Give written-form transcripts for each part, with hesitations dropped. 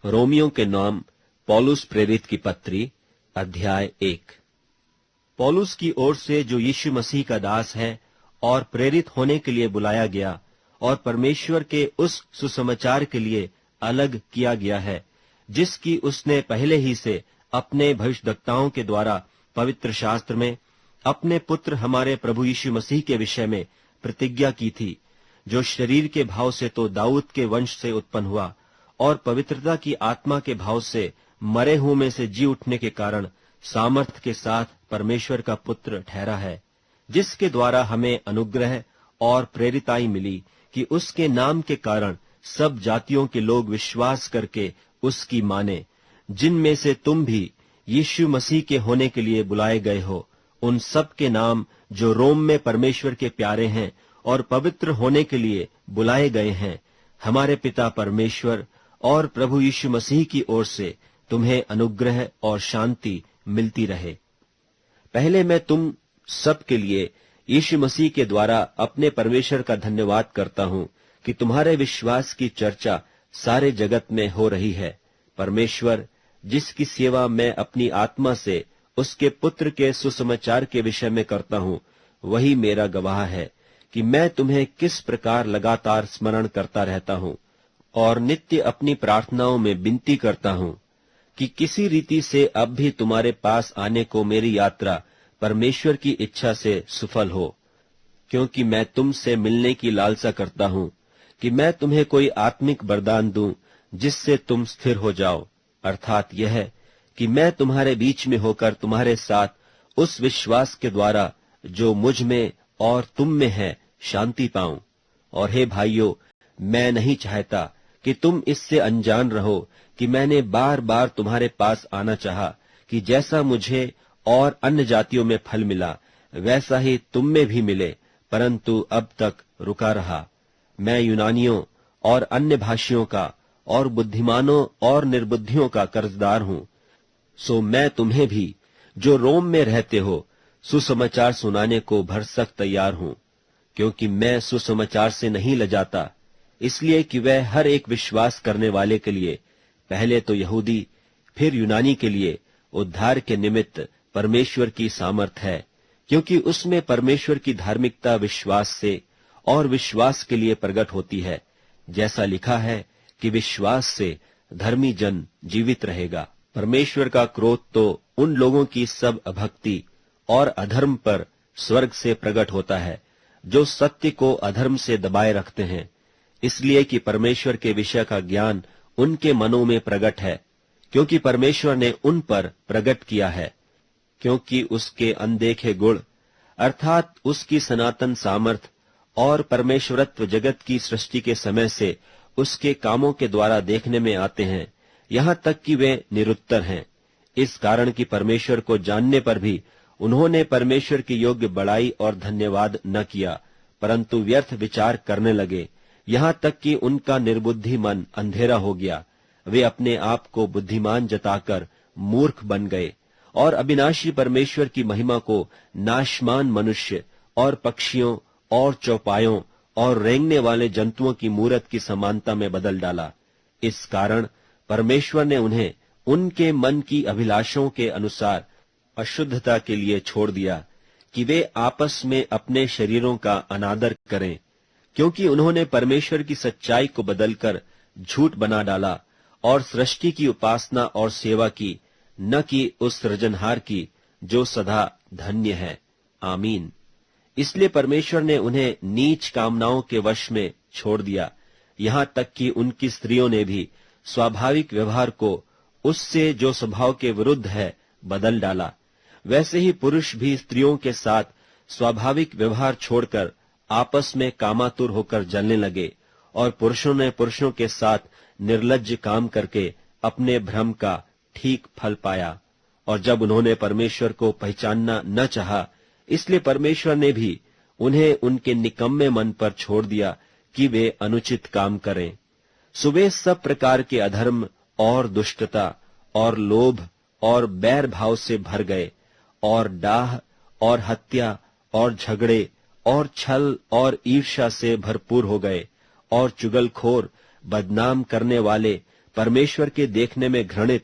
रोमियों के नाम पौलुस प्रेरित की पत्री, अध्याय 1। पौलुस की ओर से, जो यीशु मसीह का दास है और प्रेरित होने के लिए बुलाया गया और परमेश्वर के उस सुसमाचार के लिए अलग किया गया है, जिसकी उसने पहले ही से अपने भविष्यद्वक्ताओं के द्वारा पवित्र शास्त्र में अपने पुत्र हमारे प्रभु यीशु मसीह के विषय में प्रतिज्ञा की थी, जो शरीर के भाव से तो दाऊद के वंश से उत्पन्न हुआ और पवित्रता की आत्मा के भाव से मरे हुओं में से जी उठने के कारण सामर्थ के साथ परमेश्वर का पुत्र ठहरा है, जिसके द्वारा हमें अनुग्रह और प्रेरिताई मिली कि उसके नाम के कारण सब जातियों के लोग विश्वास करके उसकी माने, जिनमें से तुम भी यीशु मसीह के होने के लिए बुलाए गए हो। उन सब के नाम जो रोम में परमेश्वर के प्यारे हैं और पवित्र होने के लिए बुलाए गए हैं, हमारे पिता परमेश्वर और प्रभु यीशु मसीह की ओर से तुम्हें अनुग्रह और शांति मिलती रहे। पहले मैं तुम सब के लिए यीशु मसीह के द्वारा अपने परमेश्वर का धन्यवाद करता हूँ कि तुम्हारे विश्वास की चर्चा सारे जगत में हो रही है। परमेश्वर, जिसकी सेवा मैं अपनी आत्मा से उसके पुत्र के सुसमाचार के विषय में करता हूँ, वही मेरा गवाह है कि मैं तुम्हें किस प्रकार लगातार स्मरण करता रहता हूँ और नित्य अपनी प्रार्थनाओं में विनती करता हूँ कि किसी रीति से अब भी तुम्हारे पास आने को मेरी यात्रा परमेश्वर की इच्छा से सफल हो, क्योंकि मैं तुमसे मिलने की लालसा करता हूँ कि मैं तुम्हें कोई आत्मिक वरदान दूं जिससे तुम स्थिर हो जाओ, अर्थात यह कि मैं तुम्हारे बीच में होकर तुम्हारे साथ उस विश्वास के द्वारा जो मुझ में और तुम में है शांति पाऊं। और हे भाइयों, मैं नहीं चाहता कि तुम इससे अनजान रहो कि मैंने बार बार तुम्हारे पास आना चाहा कि जैसा मुझे और अन्य जातियों में फल मिला वैसा ही तुम में भी मिले, परंतु अब तक रुका रहा। मैं यूनानियों और अन्य भाषियों का और बुद्धिमानों और निर्बुद्धियों का कर्जदार हूं। सो मैं तुम्हें भी, जो रोम में रहते हो, सुसमाचार सुनाने को भरसक तैयार हूं, क्योंकि मैं सुसमाचार से नहीं लजाता, इसलिए कि वह हर एक विश्वास करने वाले के लिए, पहले तो यहूदी फिर यूनानी के लिए, उद्धार के निमित्त परमेश्वर की सामर्थ है, क्योंकि उसमें परमेश्वर की धार्मिकता विश्वास से और विश्वास के लिए प्रकट होती है, जैसा लिखा है कि विश्वास से धर्मी जन जीवित रहेगा। परमेश्वर का क्रोध तो उन लोगों की सब अभक्ति और अधर्म पर स्वर्ग से प्रकट होता है, जो सत्य को अधर्म से दबाए रखते हैं, इसलिए कि परमेश्वर के विषय का ज्ञान उनके मनों में प्रकट है, क्योंकि परमेश्वर ने उन पर प्रकट किया है, क्योंकि उसके अनदेखे गुण अर्थात उसकी सनातन सामर्थ और परमेश्वरत्व जगत की सृष्टि के समय से उसके कामों के द्वारा देखने में आते हैं, यहाँ तक कि वे निरुत्तर हैं। इस कारण कि परमेश्वर को जानने पर भी उन्होंने परमेश्वर के योग्य बड़ाई और धन्यवाद न किया, परंतु व्यर्थ विचार करने लगे, यहाँ तक कि उनका निर्बुद्धि मन अंधेरा हो गया। वे अपने आप को बुद्धिमान जताकर मूर्ख बन गए और अविनाशी परमेश्वर की महिमा को नाशमान मनुष्य और पक्षियों और चौपायों और रेंगने वाले जंतुओं की मूरत की समानता में बदल डाला। इस कारण परमेश्वर ने उन्हें उनके मन की अभिलाषों के अनुसार अशुद्धता के लिए छोड़ दिया कि वे आपस में अपने शरीरों का अनादर करें, क्योंकि उन्होंने परमेश्वर की सच्चाई को बदलकर झूठ बना डाला और सृष्टि की उपासना और सेवा की, न कि उस सृजनहार की जो सदा धन्य है। आमीन। इसलिए परमेश्वर ने उन्हें नीच कामनाओं के वश में छोड़ दिया, यहाँ तक कि उनकी स्त्रियों ने भी स्वाभाविक व्यवहार को उससे जो स्वभाव के विरुद्ध है बदल डाला। वैसे ही पुरुष भी स्त्रियों के साथ स्वाभाविक व्यवहार छोड़कर आपस में कामातुर होकर जलने लगे, और पुरुषों ने पुरुषों के साथ निर्लज्ज काम करके अपने भ्रम का ठीक फल पाया। और जब उन्होंने परमेश्वर को पहचानना न चाहा, इसलिए परमेश्वर ने भी उन्हें उनके निकम्मे मन पर छोड़ दिया कि वे अनुचित काम करें। सुबह सब प्रकार के अधर्म और दुष्टता और लोभ और बैर भाव से भर गए, और डाह और हत्या और झगड़े और छल और ईर्ष्या से भरपूर हो गए, और चुगलखोर, बदनाम करने वाले, परमेश्वर के देखने में घृणित,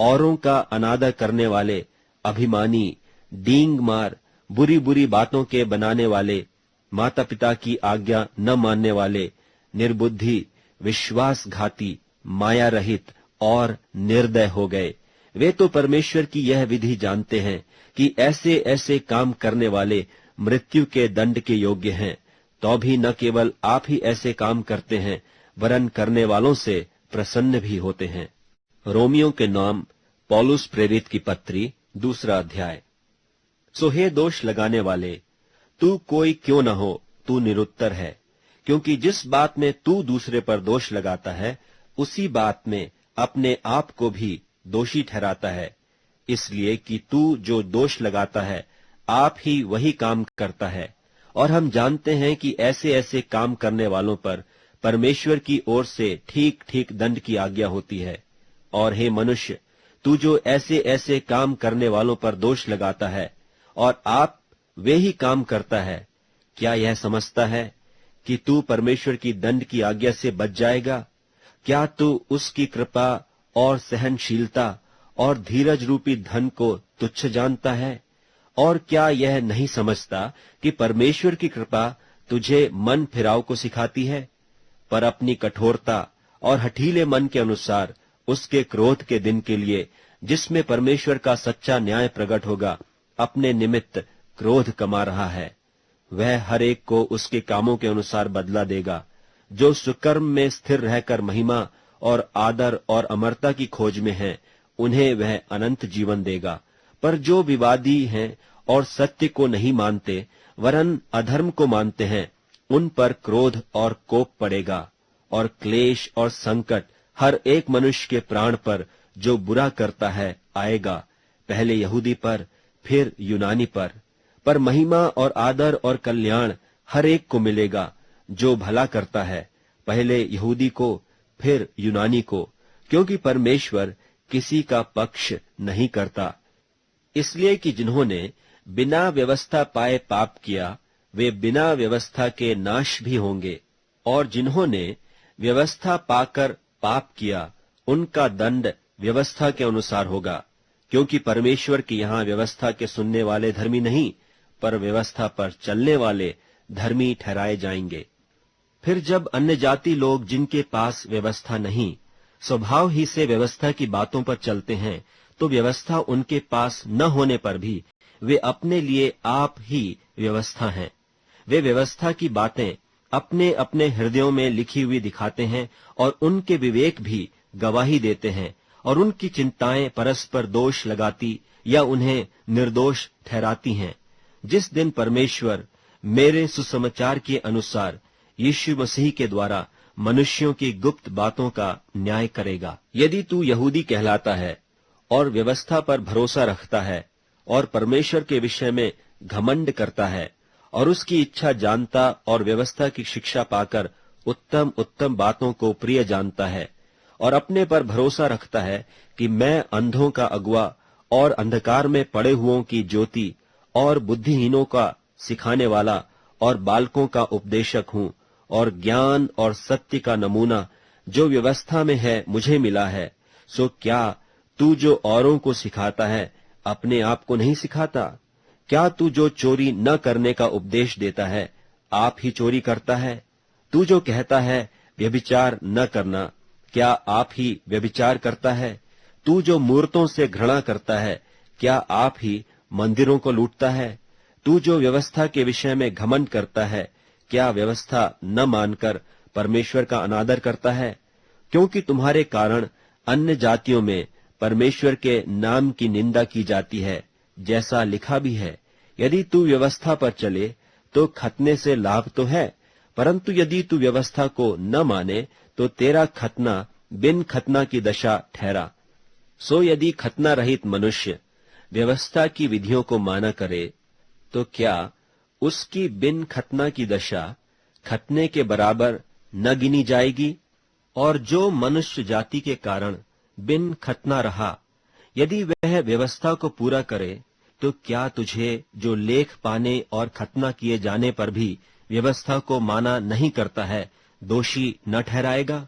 औरों का अनादर करने वाले, अभिमानी, डींग मार, बुरी बुरी बातों के बनाने वाले, माता पिता की आज्ञा न मानने वाले, निर्बुद्धि, विश्वासघाती, माया रहित और निर्दय हो गए। वे तो परमेश्वर की यह विधि जानते हैं कि ऐसे ऐसे काम करने वाले मृत्यु के दंड के योग्य हैं। तो भी न केवल आप ही ऐसे काम करते हैं, वरन करने वालों से प्रसन्न भी होते हैं। रोमियों के नाम पौलुस प्रेरित की पत्री, 2 अध्याय। सो हे दोष लगाने वाले, तू कोई क्यों न हो, तू निरुत्तर है, क्योंकि जिस बात में तू दूसरे पर दोष लगाता है, उसी बात में अपने आप को भी दोषी ठहराता है। इसलिए कि तू जो दोष लगाता है, आप ही वही काम करता है। और हम जानते हैं कि ऐसे ऐसे काम करने वालों पर परमेश्वर की ओर से ठीक ठीक दंड की आज्ञा होती है। और हे मनुष्य, तू जो ऐसे ऐसे काम करने वालों पर दोष लगाता है और आप वे ही काम करता है, क्या यह समझता है कि तू परमेश्वर की दंड की आज्ञा से बच जाएगा? क्या तू उसकी कृपा और सहनशीलता और धीरज रूपी धन को तुच्छ जानता है? और क्या यह नहीं समझता कि परमेश्वर की कृपा तुझे मन फिराव को सिखाती है? पर अपनी कठोरता और हठीले मन के अनुसार उसके क्रोध के दिन के लिए, जिसमें परमेश्वर का सच्चा न्याय प्रकट होगा, अपने निमित्त क्रोध कमा रहा है। वह हर एक को उसके कामों के अनुसार बदला देगा। जो सुकर्म में स्थिर रहकर महिमा और आदर और अमरता की खोज में हैं, उन्हें वह अनंत जीवन देगा। पर जो विवादी हैं और सत्य को नहीं मानते, वरन अधर्म को मानते हैं, उन पर क्रोध और कोप पड़ेगा। और क्लेश और संकट हर एक मनुष्य के प्राण पर जो बुरा करता है आएगा, पहले यहूदी पर, फिर यूनानी पर महिमा और आदर और कल्याण हर एक को मिलेगा जो भला करता है, पहले यहूदी को, फिर यूनानी को, क्योंकि परमेश्वर किसी का पक्ष नहीं करता। इसलिए कि जिन्होंने बिना व्यवस्था पाए पाप किया, वे बिना व्यवस्था के नाश भी होंगे, और जिन्होंने व्यवस्था पाकर पाप किया, उनका दंड व्यवस्था के अनुसार होगा। क्योंकि परमेश्वर के यहाँ व्यवस्था के सुनने वाले धर्मी नहीं, पर व्यवस्था पर चलने वाले धर्मी ठहराए जाएंगे। फिर जब अन्य जाति लोग, जिनके पास व्यवस्था नहीं, स्वभाव ही से व्यवस्था की बातों पर चलते हैं, तो व्यवस्था उनके पास न होने पर भी वे अपने लिए आप ही व्यवस्था हैं। वे व्यवस्था की बातें अपने अपने हृदयों में लिखी हुई दिखाते हैं, और उनके विवेक भी गवाही देते हैं, और उनकी चिंताएं परस्पर दोष लगाती या उन्हें निर्दोष ठहराती हैं। जिस दिन परमेश्वर मेरे सुसमाचार के अनुसार यीशु मसीह के द्वारा मनुष्यों की गुप्त बातों का न्याय करेगा। यदि तू यहूदी कहलाता है और व्यवस्था पर भरोसा रखता है और परमेश्वर के विषय में घमंड करता है और उसकी इच्छा जानता और व्यवस्था की शिक्षा पाकर उत्तम उत्तम बातों को प्रिय जानता है और अपने पर भरोसा रखता है कि मैं अंधों का अगुआ और अंधकार में पड़े हुओं की ज्योति और बुद्धिहीनों का सिखाने वाला और बालकों का उपदेशक हूँ, और ज्ञान और सत्य का नमूना जो व्यवस्था में है मुझे मिला है, सो क्या तू जो औरों को सिखाता है अपने आप को नहीं सिखाता? क्या तू जो चोरी न करने का उपदेश देता है आप ही चोरी करता है? तू जो कहता है व्यभिचार न करना, क्या आप ही व्यभिचार करता है? तू जो मूर्तों से घृणा करता है, क्या आप ही मंदिरों को लूटता है? तू जो व्यवस्था के विषय में घमंड करता है, क्या व्यवस्था न मानकर परमेश्वर का अनादर करता है? क्योंकि तुम्हारे कारण अन्य जातियों में परमेश्वर के नाम की निंदा की जाती है, जैसा लिखा भी है, यदि तू व्यवस्था पर चले तो खतने से लाभ तो है, परंतु यदि तू व्यवस्था को न माने तो तेरा खतना बिन खतना की दशा ठहरा। सो यदि खतना रहित मनुष्य व्यवस्था की विधियों को माना करे, तो क्या उसकी बिन खतना की दशा खतने के बराबर न गिनी जाएगी? और जो मनुष्य जाति के कारण बिन खतना रहा, यदि वह व्यवस्था को पूरा करे, तो क्या तुझे जो लेख पाने और खतना किए जाने पर भी व्यवस्था को माना नहीं करता है, दोषी न ठहराएगा?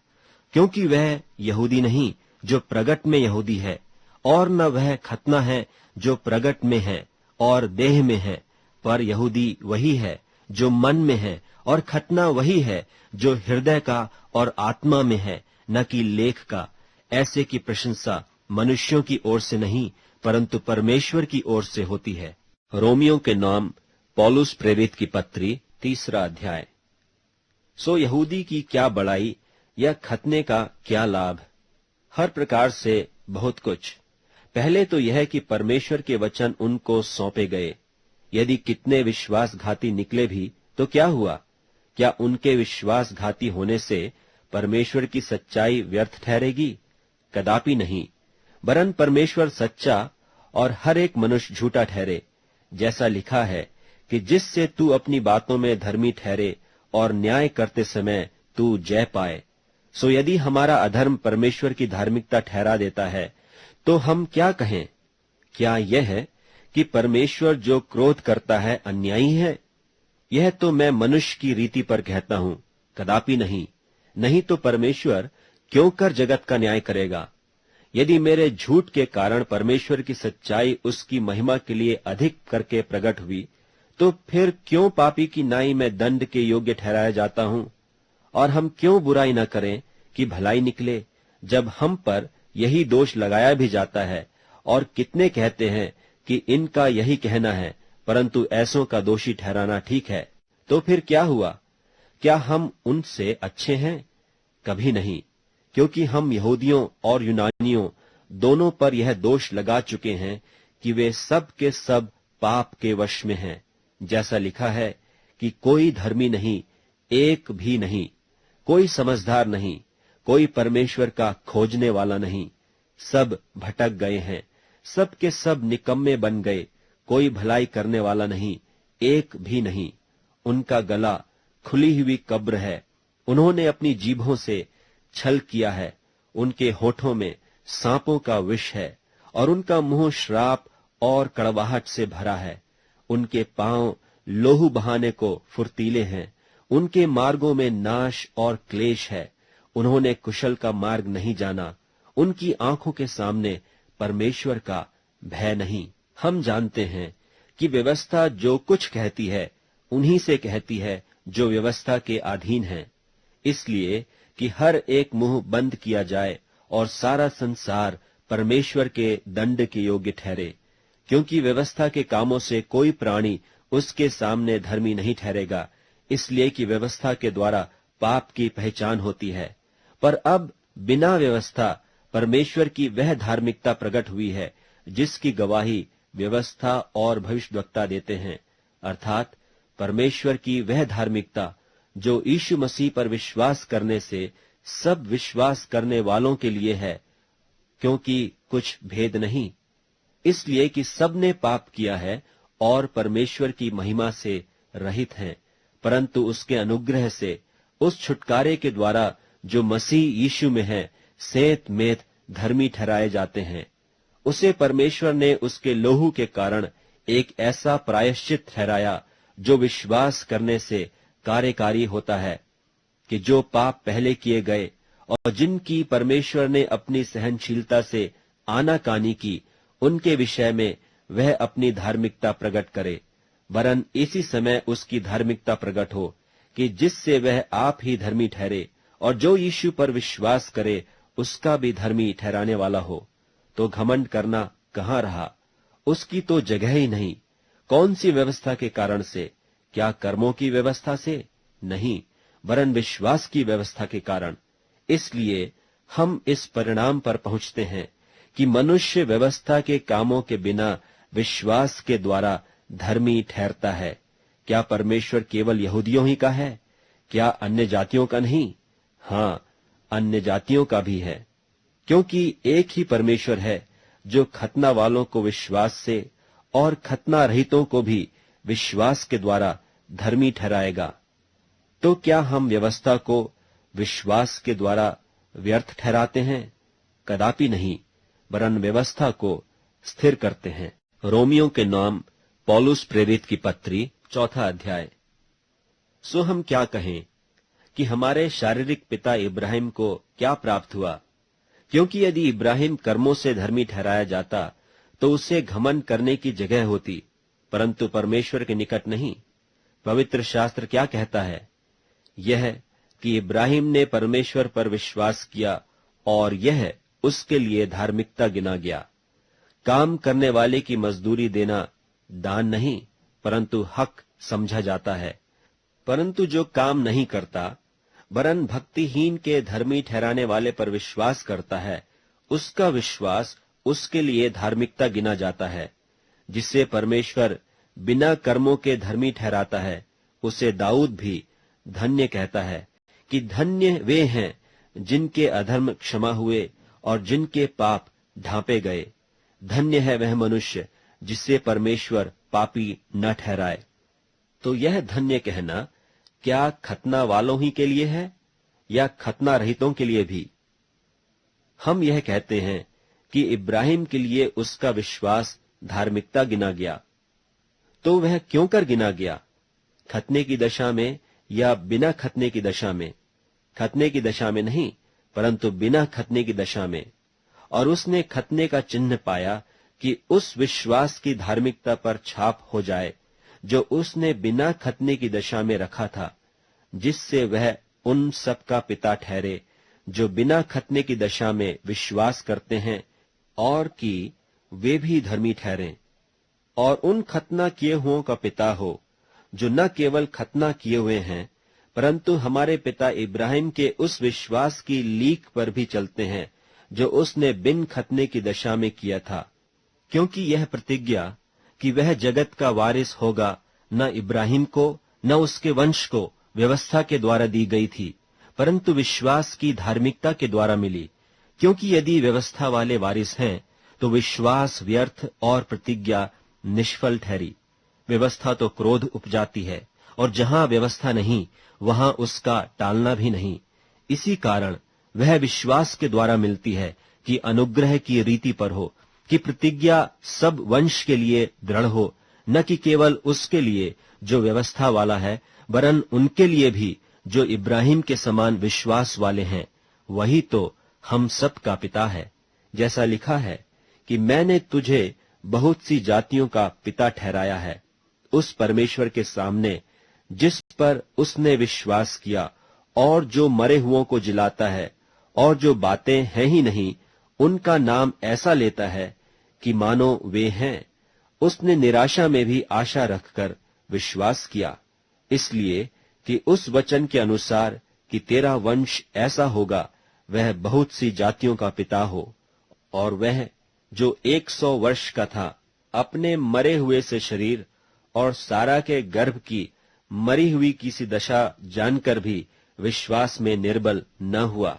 क्योंकि वह यहूदी नहीं जो प्रगट में यहूदी है, और न वह खतना है जो प्रगट में है और देह में है, पर यहूदी वही है जो मन में है, और खतना वही है जो हृदय का और आत्मा में है, न कि लेख का। ऐसे की प्रशंसा मनुष्यों की ओर से नहीं, परंतु परमेश्वर की ओर से होती है। रोमियों के नाम पौलुस प्रेरित की पत्री 3 अध्याय। सो यहूदी की क्या बड़ाई या खतने का क्या लाभ? हर प्रकार से बहुत कुछ। पहले तो यह कि परमेश्वर के वचन उनको सौंपे गए। यदि कितने विश्वासघाती निकले भी तो क्या हुआ? क्या उनके विश्वासघाती होने से परमेश्वर की सच्चाई व्यर्थ ठहरेगी? कदापि नहीं, वरन परमेश्वर सच्चा और हर एक मनुष्य झूठा ठहरे। जैसा लिखा है कि जिससे तू अपनी बातों में धर्मी ठहरे और न्याय करते समय तू जय पाए। सो यदि हमारा अधर्म परमेश्वर की धार्मिकता ठहरा देता है तो हम क्या कहें? क्या यह है कि परमेश्वर जो क्रोध करता है अन्यायी है? यह तो मैं मनुष्य की रीति पर कहता हूं, कदापि नहीं। नहीं तो परमेश्वर क्यों कर जगत का न्याय करेगा? यदि मेरे झूठ के कारण परमेश्वर की सच्चाई उसकी महिमा के लिए अधिक करके प्रकट हुई, तो फिर क्यों पापी की नाई में दंड के योग्य ठहराया जाता हूं? और हम क्यों बुराई न करें कि भलाई निकले, जब हम पर यही दोष लगाया भी जाता है। और कितने कहते हैं कि इनका यही कहना है, परंतु ऐसों का दोषी ठहराना ठीक है। तो फिर क्या हुआ? क्या हम उनसे अच्छे हैं? कभी नहीं, क्योंकि हम यहूदियों और यूनानियों दोनों पर यह दोष लगा चुके हैं कि वे सब के सब पाप के वश में हैं। जैसा लिखा है कि कोई धर्मी नहीं, एक भी नहीं, कोई समझदार नहीं, कोई परमेश्वर का खोजने वाला नहीं। सब भटक गए हैं, सब के सब निकम्मे बन गए, कोई भलाई करने वाला नहीं, एक भी नहीं। उनका गला खुली हुई कब्र है, उन्होंने अपनी जीभों से छल किया है। उनके होठों में सांपों का विष है, और उनका मुंह श्राप और कड़वाहट से भरा है। उनके पांव लोहू बहाने को फुर्तीले हैं, उनके मार्गों में नाश और क्लेश है। उन्होंने कुशल का मार्ग नहीं जाना, उनकी आंखों के सामने परमेश्वर का भय नहीं। हम जानते हैं कि व्यवस्था जो कुछ कहती है उन्हीं से कहती है जो व्यवस्था के अधीन है, इसलिए कि हर एक मुंह बंद किया जाए और सारा संसार परमेश्वर के दंड के योग्य ठहरे। क्योंकि व्यवस्था के कामों से कोई प्राणी उसके सामने धर्मी नहीं ठहरेगा, इसलिए कि व्यवस्था के द्वारा पाप की पहचान होती है। पर अब बिना व्यवस्था परमेश्वर की वह धार्मिकता प्रकट हुई है जिसकी गवाही व्यवस्था और भविष्यद्वक्ता देते हैं, अर्थात परमेश्वर की वह धार्मिकता जो यीशु मसीह पर विश्वास करने से सब विश्वास करने वालों के लिए है, क्योंकि कुछ भेद नहीं, इसलिए कि सब ने पाप किया है और परमेश्वर की महिमा से रहित हैं, परंतु उसके अनुग्रह से उस छुटकारे के द्वारा जो मसीह यीशु में है सेत मेत धर्मी ठहराए जाते हैं। उसे परमेश्वर ने उसके लोहू के कारण एक ऐसा प्रायश्चित ठहराया जो विश्वास करने से कार्यकारी होता है, कि जो पाप पहले किए गए और जिनकी परमेश्वर ने अपनी सहनशीलता से आनाकानी की, उनके विषय में वह अपनी धार्मिकता प्रकट करे। वरन इसी समय उसकी धार्मिकता प्रकट हो कि जिससे वह आप ही धर्मी ठहरे, और जो यीशु पर विश्वास करे उसका भी धर्मी ठहराने वाला हो। तो घमंड करना कहाँ रहा? उसकी तो जगह ही नहीं। कौन सी व्यवस्था के कारण से? क्या कर्मों की व्यवस्था से? नहीं, वरन विश्वास की व्यवस्था के कारण। इसलिए हम इस परिणाम पर पहुंचते हैं कि मनुष्य व्यवस्था के कामों के बिना विश्वास के द्वारा धर्मी ठहरता है। क्या परमेश्वर केवल यहूदियों ही का है? क्या अन्य जातियों का नहीं? हाँ, अन्य जातियों का भी है, क्योंकि एक ही परमेश्वर है जो खतना वालों को विश्वास से और खतना रहितों को भी विश्वास के द्वारा धर्मी ठहराएगा। तो क्या हम व्यवस्था को विश्वास के द्वारा व्यर्थ ठहराते हैं? कदापि नहीं, वरन व्यवस्था को स्थिर करते हैं। रोमियों के नाम पौलुस प्रेरित की पत्री 4 अध्याय। सो हम क्या कहें? कि हमारे शारीरिक पिता इब्राहिम को क्या प्राप्त हुआ, क्योंकि यदि इब्राहिम कर्मों से धर्मी ठहराया जाता तो उसे घमंड करने की जगह होती, परंतु परमेश्वर के निकट नहीं। पवित्र शास्त्र क्या कहता है? यह कि इब्राहिम ने परमेश्वर पर विश्वास किया और यह उसके लिए धार्मिकता गिना गया। काम करने वाले की मजदूरी देना दान नहीं परंतु हक समझा जाता है। परंतु जो काम नहीं करता वरन भक्तिहीन के धर्मी ठहराने वाले पर विश्वास करता है, उसका विश्वास उसके लिए धार्मिकता गिना जाता है। जिसे परमेश्वर बिना कर्मों के धर्मी ठहराता है, उसे दाऊद भी धन्य कहता है कि धन्य वे हैं जिनके अधर्म क्षमा हुए और जिनके पाप ढांपे गए। धन्य है वह मनुष्य जिसे परमेश्वर पापी न ठहराए। तो यह धन्य कहना क्या खतना वालों ही के लिए है या खतना रहितों के लिए भी? हम यह कहते हैं कि इब्राहिम के लिए उसका विश्वास धार्मिकता गिना गया। तो वह क्यों कर गिना गया? खतने की दशा में या बिना खतने की दशा में? खतने की दशा में नहीं परंतु बिना खतने की दशा में। और उसने खतने का चिन्ह पाया कि उस विश्वास की धार्मिकता पर छाप हो जाए जो उसने बिना खतने की दशा में रखा था, जिससे वह उन सब का पिता ठहरे जो बिना खतने की दशा में विश्वास करते हैं, और कि वे भी धर्मी ठहरें। और उन खतना किए हुओं का पिता हो जो न केवल खतना किए हुए हैं परंतु हमारे पिता इब्राहिम के उस विश्वास की लीक पर भी चलते हैं जो उसने बिन खतने की दशा में किया था। क्योंकि यह प्रतिज्ञा कि वह जगत का वारिस होगा न इब्राहिम को न उसके वंश को व्यवस्था के द्वारा दी गई थी परंतु विश्वास की धार्मिकता के द्वारा मिली। क्योंकि यदि व्यवस्था वाले वारिस हैं तो विश्वास व्यर्थ और प्रतिज्ञा निष्फल ठहरी। व्यवस्था तो क्रोध उपजाती है और जहां व्यवस्था नहीं वहां उसका टालना भी नहीं। इसी कारण वह विश्वास के द्वारा मिलती है कि अनुग्रह की रीति पर हो, कि प्रतिज्ञा सब वंश के लिए दृढ़ हो, न कि केवल उसके लिए जो व्यवस्था वाला है वरन उनके लिए भी जो इब्राहिम के समान विश्वास वाले हैं। वही तो हम सब का पिता है। जैसा लिखा है कि मैंने तुझे बहुत सी जातियों का पिता ठहराया है। उस परमेश्वर के सामने जिस पर उसने विश्वास किया और जो मरे हुओं को जिलाता है और जो बातें हैं ही नहीं उनका नाम ऐसा लेता है कि मानो वे हैं। उसने निराशा में भी आशा रखकर विश्वास किया, इसलिए कि उस वचन के अनुसार कि तेरा वंश ऐसा होगा, वह बहुत सी जातियों का पिता हो। और वह जो 100 वर्ष का था अपने मरे हुए से शरीर और सारा के गर्भ की मरी हुई किसी दशा जानकर भी विश्वास में निर्बल न हुआ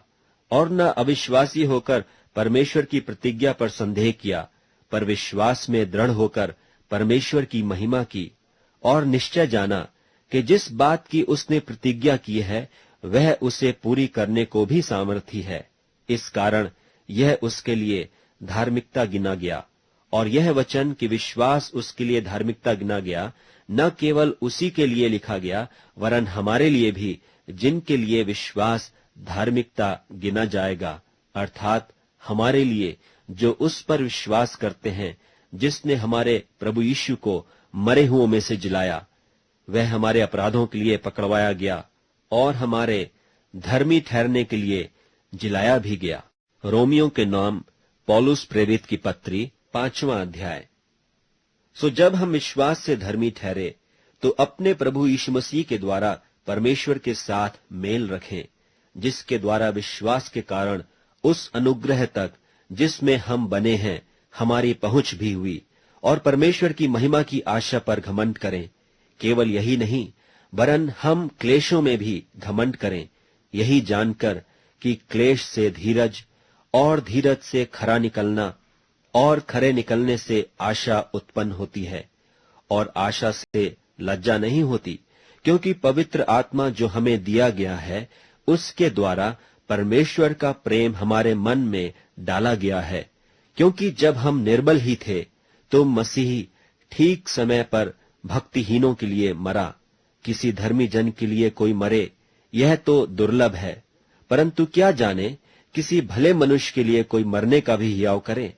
और न अविश्वासी होकर परमेश्वर की प्रतिज्ञा पर संदेह किया, पर विश्वास में दृढ़ होकर परमेश्वर की महिमा की और निश्चय जाना कि जिस बात की उसने प्रतिज्ञा की है वह उसे पूरी करने को भी सामर्थी है। इस कारण यह उसके लिए धार्मिकता गिना गया। और यह वचन कि विश्वास उसके लिए धार्मिकता गिना गया न केवल उसी के लिए लिखा गया वरन हमारे लिए भी, जिनके लिए विश्वास धार्मिकता गिना जाएगा, अर्थात हमारे लिए जो उस पर विश्वास करते हैं जिसने हमारे प्रभु यीशु को मरे हुओं में से जिलाया। वह हमारे अपराधों के लिए पकड़वाया गया और हमारे धर्मी ठहरने के लिए जिलाया भी गया। रोमियों के नाम पौलुस प्रेरित की पत्री 5वां अध्याय। सो जब हम विश्वास से धर्मी ठहरे तो अपने प्रभु यीशु मसीह के द्वारा परमेश्वर के साथ मेल रखें, जिसके द्वारा विश्वास के कारण उस अनुग्रह तक जिसमें हम बने हैं हमारी पहुंच भी हुई, और परमेश्वर की महिमा की आशा पर घमंड करें। केवल यही नहीं वरन हम क्लेशों में भी घमंड करें, यही जानकर कि क्लेश से धीरज और धीरज से खरा निकलना और खरे निकलने से आशा उत्पन्न होती है। और आशा से लज्जा नहीं होती, क्योंकि पवित्र आत्मा जो हमें दिया गया है उसके द्वारा परमेश्वर का प्रेम हमारे मन में डाला गया है। क्योंकि जब हम निर्बल ही थे तो मसीह ठीक समय पर भक्तिहीनों के लिए मरा। किसी धर्मी जन के लिए कोई मरे यह तो दुर्लभ है, परंतु क्या जाने किसी भले मनुष्य के लिए कोई मरने का भी हियाव करे।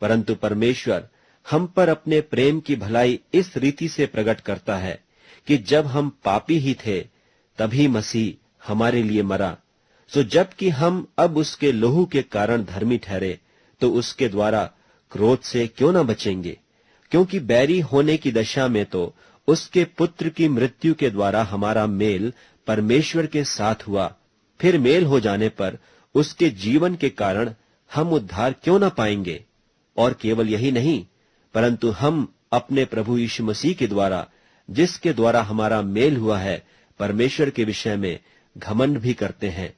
परंतु परमेश्वर हम पर अपने प्रेम की भलाई इस रीति से प्रकट करता है कि जब हम पापी ही थे तभी मसीह हमारे लिए मरा। सो जबकि हम अब उसके लहू के कारण धर्मी ठहरे, तो उसके द्वारा क्रोध से क्यों न बचेंगे? क्योंकि बैरी होने की दशा में तो उसके पुत्र की मृत्यु के द्वारा हमारा मेल परमेश्वर के साथ हुआ, फिर मेल हो जाने पर उसके जीवन के कारण हम उद्धार क्यों न पाएंगे? और केवल यही नहीं, परंतु हम अपने प्रभु यीशु मसीह के द्वारा, जिसके द्वारा हमारा मेल हुआ है, परमेश्वर के विषय में घमंड भी करते हैं।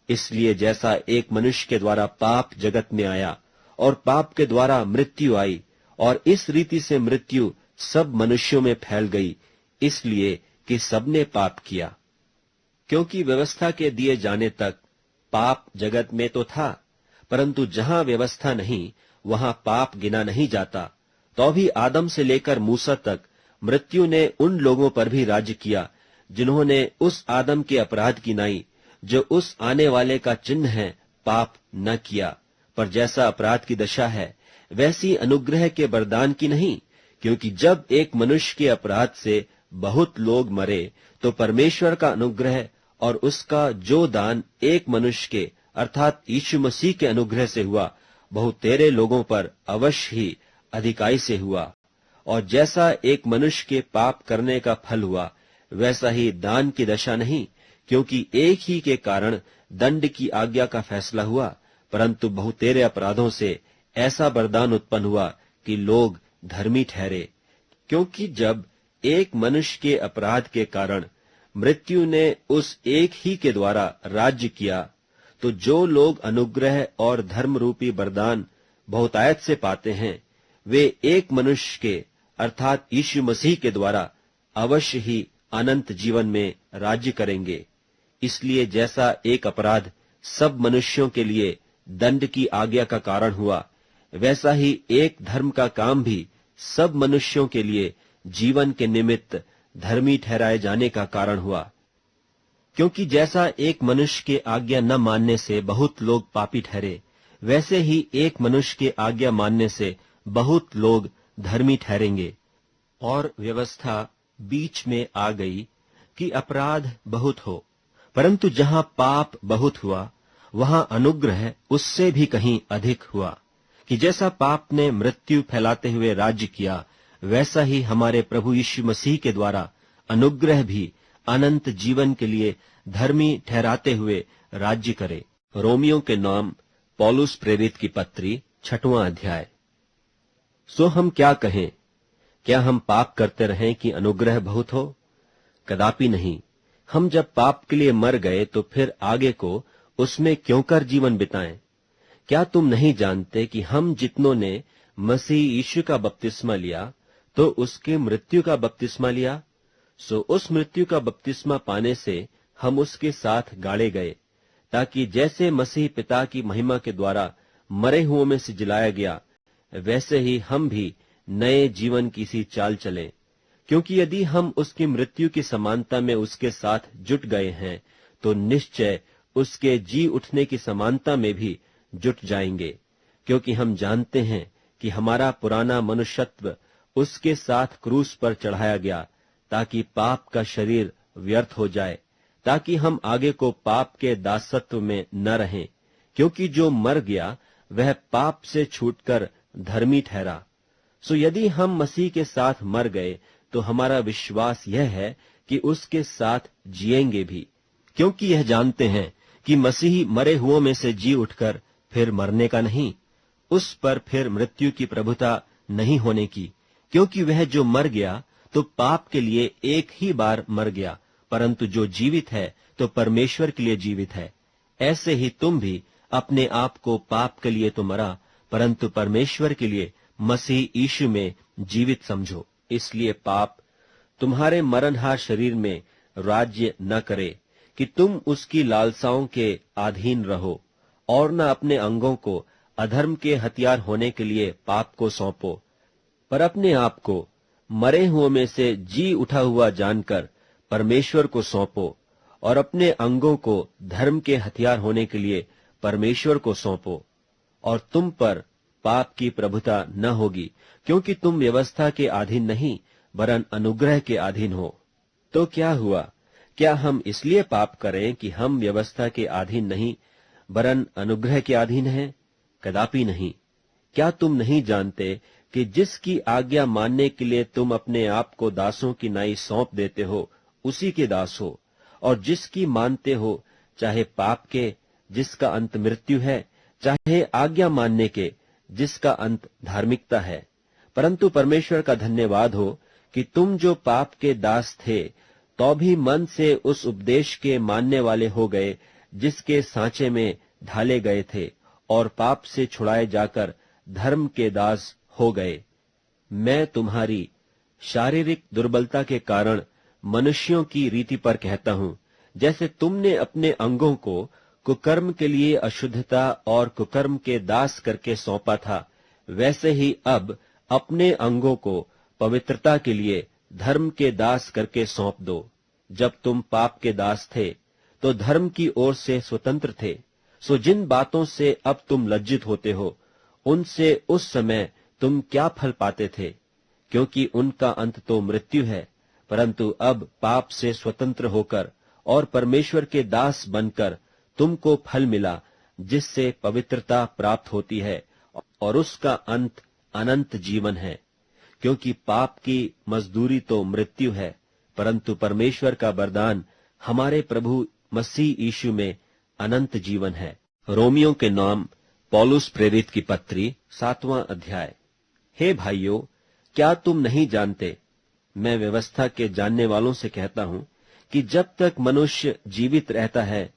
इसलिए जैसा एक मनुष्य के द्वारा पाप जगत में आया और पाप के द्वारा मृत्यु आई, और इस रीति से मृत्यु सब मनुष्यों में फैल गई, इसलिए कि सबने पाप किया। क्योंकि व्यवस्था के दिए जाने तक पाप जगत में तो था, परंतु जहां व्यवस्था नहीं वहां पाप गिना नहीं जाता। तो भी आदम से लेकर मूसा तक मृत्यु ने उन लोगों पर भी राज्य किया जिन्होंने उस आदम के अपराध की नाई, जो उस आने वाले का चिन्ह है, पाप न किया। पर जैसा अपराध की दशा है वैसी अनुग्रह के वरदान की नहीं, क्योंकि जब एक मनुष्य के अपराध से बहुत लोग मरे, तो परमेश्वर का अनुग्रह और उसका जो दान एक मनुष्य के अर्थात यीशु मसीह के अनुग्रह से हुआ, बहुतेरे लोगों पर अवश्य ही अधिकाई से हुआ। और जैसा एक मनुष्य के पाप करने का फल हुआ, वैसा ही दान की दशा नहीं, क्योंकि एक ही के कारण दंड की आज्ञा का फैसला हुआ, परंतु बहुतेरे अपराधों से ऐसा वरदान उत्पन्न हुआ कि लोग धर्मी ठहरे। क्योंकि जब एक मनुष्य के अपराध के कारण मृत्यु ने उस एक ही के द्वारा राज्य किया, तो जो लोग अनुग्रह और धर्म रूपी वरदान बहुतायत से पाते हैं, वे एक मनुष्य के अर्थात यीशु मसीह के द्वारा अवश्य ही अनंत जीवन में राज्य करेंगे। इसलिए जैसा एक अपराध सब मनुष्यों के लिए दंड की आज्ञा का कारण हुआ, वैसा ही एक धर्म का काम भी सब मनुष्यों के लिए जीवन के निमित्त धर्मी ठहराए जाने का कारण हुआ। क्योंकि जैसा एक मनुष्य के आज्ञा न मानने से बहुत लोग पापी ठहरे, वैसे ही एक मनुष्य के आज्ञा मानने से बहुत लोग धर्मी ठहरेंगे। और व्यवस्था बीच में आ गई कि अपराध बहुत हो, परंतु जहां पाप बहुत हुआ, वहां अनुग्रह उससे भी कहीं अधिक हुआ। कि जैसा पाप ने मृत्यु फैलाते हुए राज्य किया, वैसा ही हमारे प्रभु यीशु मसीह के द्वारा अनुग्रह भी अनंत जीवन के लिए धर्मी ठहराते हुए राज्य करे। रोमियों के नाम पौलुस प्रेरित की पत्री 6वां अध्याय। सो हम क्या कहें? क्या हम पाप करते रहें कि अनुग्रह बहुत हो? कदापि नहीं। हम जब पाप के लिए मर गए तो फिर आगे को उसमें क्यों कर जीवन बिताएं? क्या तुम नहीं जानते कि हम जितनों ने मसीह यीशु का बपतिस्मा लिया, तो उसके मृत्यु का बपतिस्मा लिया? सो उस मृत्यु का बपतिस्मा पाने से हम उसके साथ गाड़े गए, ताकि जैसे मसीह पिता की महिमा के द्वारा मरे हुओं में से जिलाया गया, वैसे ही हम भी नए जीवन की सी चाल चलें। क्योंकि यदि हम उसकी मृत्यु की समानता में उसके साथ जुट गए हैं, तो निश्चय उसके जी उठने की समानता में भी जुट जाएंगे। क्योंकि हम जानते हैं कि हमारा पुराना मनुष्यत्व उसके साथ क्रूस पर चढ़ाया गया, ताकि पाप का शरीर व्यर्थ हो जाए, ताकि हम आगे को पाप के दासत्व में न रहें। क्योंकि जो मर गया वह पाप से छूटकर धर्मी ठहरा। सो यदि हम मसीह के साथ मर गए, तो हमारा विश्वास यह है कि उसके साथ जिएंगे भी। क्योंकि यह जानते हैं कि मसीह मरे हुओं में से जी उठकर फिर मरने का नहीं, उस पर फिर मृत्यु की प्रभुता नहीं होने की। क्योंकि वह जो मर गया तो पाप के लिए एक ही बार मर गया, परंतु जो जीवित है तो परमेश्वर के लिए जीवित है। ऐसे ही तुम भी अपने आप को पाप के लिए तो मरा, परंतु परमेश्वर के लिए मसीह यीशु में जीवित समझो। इसलिए पाप तुम्हारे मरणहार शरीर में राज्य न करे कि तुम उसकी लालसाओं के अधीन रहो, और न अपने अंगों को अधर्म के हथियार होने के लिए पाप को सौंपो, पर अपने आप को मरे हुओं में से जी उठा हुआ जानकर परमेश्वर को सौंपो, और अपने अंगों को धर्म के हथियार होने के लिए परमेश्वर को सौंपो। और तुम पर पाप की प्रभुता न होगी, क्योंकि तुम व्यवस्था के अधीन नहीं वरन अनुग्रह के अधीन हो। तो क्या हुआ? क्या हम इसलिए पाप करें कि हम व्यवस्था के अधीन नहीं वरन अनुग्रह के अधीन हैं? कदापि नहीं। क्या तुम नहीं जानते कि जिसकी आज्ञा मानने के लिए तुम अपने आप को दासों की नाई सौंप देते हो, उसी के दास हो, और जिसकी मानते हो, चाहे पाप के जिसका अंत मृत्यु है, चाहे आज्ञा मानने के जिसका अंत धार्मिकता है। परंतु परमेश्वर का धन्यवाद हो कि तुम जो पाप के दास थे, तो भी मन से उस उपदेश के मानने वाले हो गए जिसके सांचे में ढाले गए थे, और पाप से छुड़ाए जाकर धर्म के दास हो गए। मैं तुम्हारी शारीरिक दुर्बलता के कारण मनुष्यों की रीति पर कहता हूं, जैसे तुमने अपने अंगों को कुकर्म के लिए अशुद्धता और कुकर्म के दास करके सौंपा था, वैसे ही अब अपने अंगों को पवित्रता के लिए धर्म के दास करके सौंप दो। जब तुम पाप के दास थे तो धर्म की ओर से स्वतंत्र थे, सो जिन बातों से अब तुम लज्जित होते हो, उनसे उस समय तुम क्या फल पाते थे? क्योंकि उनका अंत तो मृत्यु है। परंतु अब पाप से स्वतंत्र होकर और परमेश्वर के दास बनकर तुमको फल मिला, जिससे पवित्रता प्राप्त होती है, और उसका अंत अनंत जीवन है। क्योंकि पाप की मजदूरी तो मृत्यु है, परंतु परमेश्वर का वरदान हमारे प्रभु मसीह यीशु में अनंत जीवन है। रोमियों के नाम पौलुस प्रेरित की पत्री 7वां अध्याय। हे भाइयों, क्या तुम नहीं जानते, मैं व्यवस्था के जानने वालों से कहता हूं, कि जब तक मनुष्य जीवित रहता है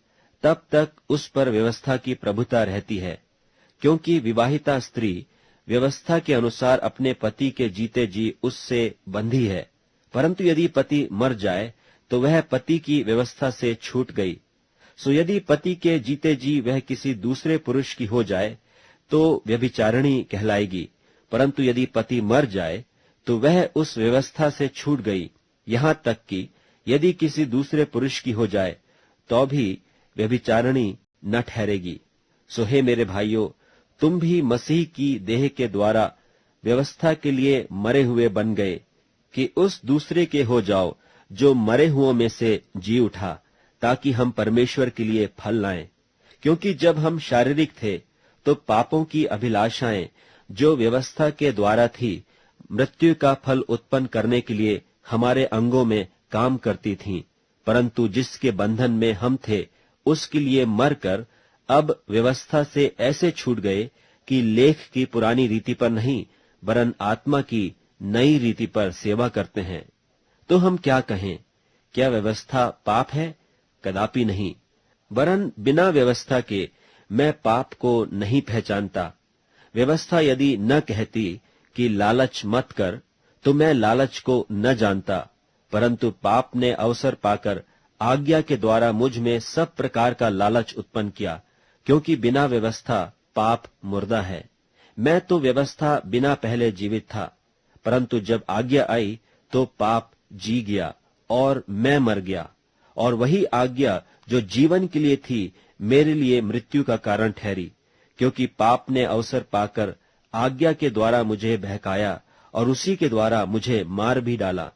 तब तक उस पर व्यवस्था की प्रभुता रहती है। क्योंकि विवाहिता स्त्री व्यवस्था के अनुसार अपने पति के जीते जी उससे बंधी है, परंतु यदि पति मर जाए तो वह पति की व्यवस्था से छूट गई। सो यदि पति के जीते जी वह किसी दूसरे पुरुष की हो जाए तो व्यभिचारिणी कहलाएगी, परंतु यदि पति मर जाए तो वह उस व्यवस्था से छूट गई। यहां तक कि यदि किसी दूसरे पुरुष की हो जाए तो भी व्यभिचारिणी न ठहरेगी। सो हे मेरे भाइयों, तुम भी मसीह की देह के द्वारा व्यवस्था के लिए मरे हुए बन गए, कि उस दूसरे के हो जाओ जो मरे हुओं में से जी उठा, ताकि हम परमेश्वर के लिए फल लाएं। क्योंकि जब हम शारीरिक थे तो पापों की अभिलाषाएं जो व्यवस्था के द्वारा थी, मृत्यु का फल उत्पन्न करने के लिए हमारे अंगों में काम करती थीं। परंतु जिसके बंधन में हम थे, उसके लिए मरकर अब व्यवस्था से ऐसे छूट गए कि लेख की पुरानी रीति पर नहीं वरन आत्मा की नई रीति पर सेवा करते हैं। तो हम क्या कहें? क्या व्यवस्था पाप है? कदापि नहीं, वरन बिना व्यवस्था के मैं पाप को नहीं पहचानता। व्यवस्था यदि न कहती कि लालच मत कर, तो मैं लालच को न जानता, परंतु पाप ने अवसर पाकर आज्ञा के द्वारा मुझ में सब प्रकार का लालच उत्पन्न किया, क्योंकि बिना व्यवस्था पाप मुर्दा है। मैं तो व्यवस्था बिना पहले जीवित था, परंतु जब आज्ञा आई तो पाप जी गया और मैं मर गया। और वही आज्ञा जो जीवन के लिए थी, मेरे लिए मृत्यु का कारण ठहरी, क्योंकि पाप ने अवसर पाकर आज्ञा के द्वारा मुझे बहकाया और उसी के द्वारा मुझे मार भी डाला।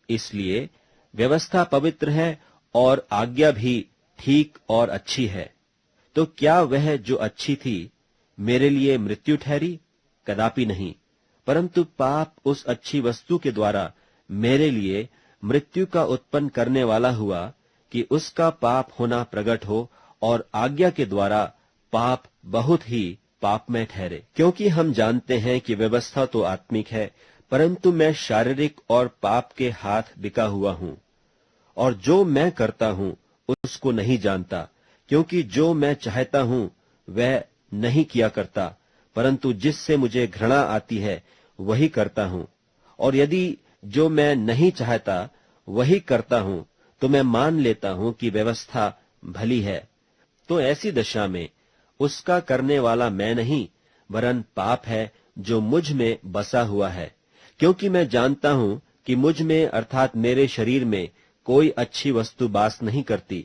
इसलिए व्यवस्था पवित्र है और आज्ञा भी ठीक और अच्छी है। तो क्या वह जो अच्छी थी मेरे लिए मृत्यु ठहरी? कदापि नहीं, परंतु पाप उस अच्छी वस्तु के द्वारा मेरे लिए मृत्यु का उत्पन्न करने वाला हुआ, कि उसका पाप होना प्रकट हो और आज्ञा के द्वारा पाप बहुत ही पाप में ठहरे। क्योंकि हम जानते हैं कि व्यवस्था तो आत्मिक है, परंतु मैं शारीरिक और पाप के हाथ बिका हुआ हूं। और जो मैं करता हूं उसको नहीं जानता, क्योंकि जो मैं चाहता हूं वह नहीं किया करता, परंतु जिससे मुझे घृणा आती है वही करता हूं। और यदि जो मैं नहीं चाहता वही करता हूं, तो मैं मान लेता हूं कि व्यवस्था भली है। तो ऐसी दशा में उसका करने वाला मैं नहीं, वरन पाप है जो मुझ में बसा हुआ है। क्योंकि मैं जानता हूं कि मुझ में अर्थात मेरे शरीर में कोई अच्छी वस्तु वास नहीं करती,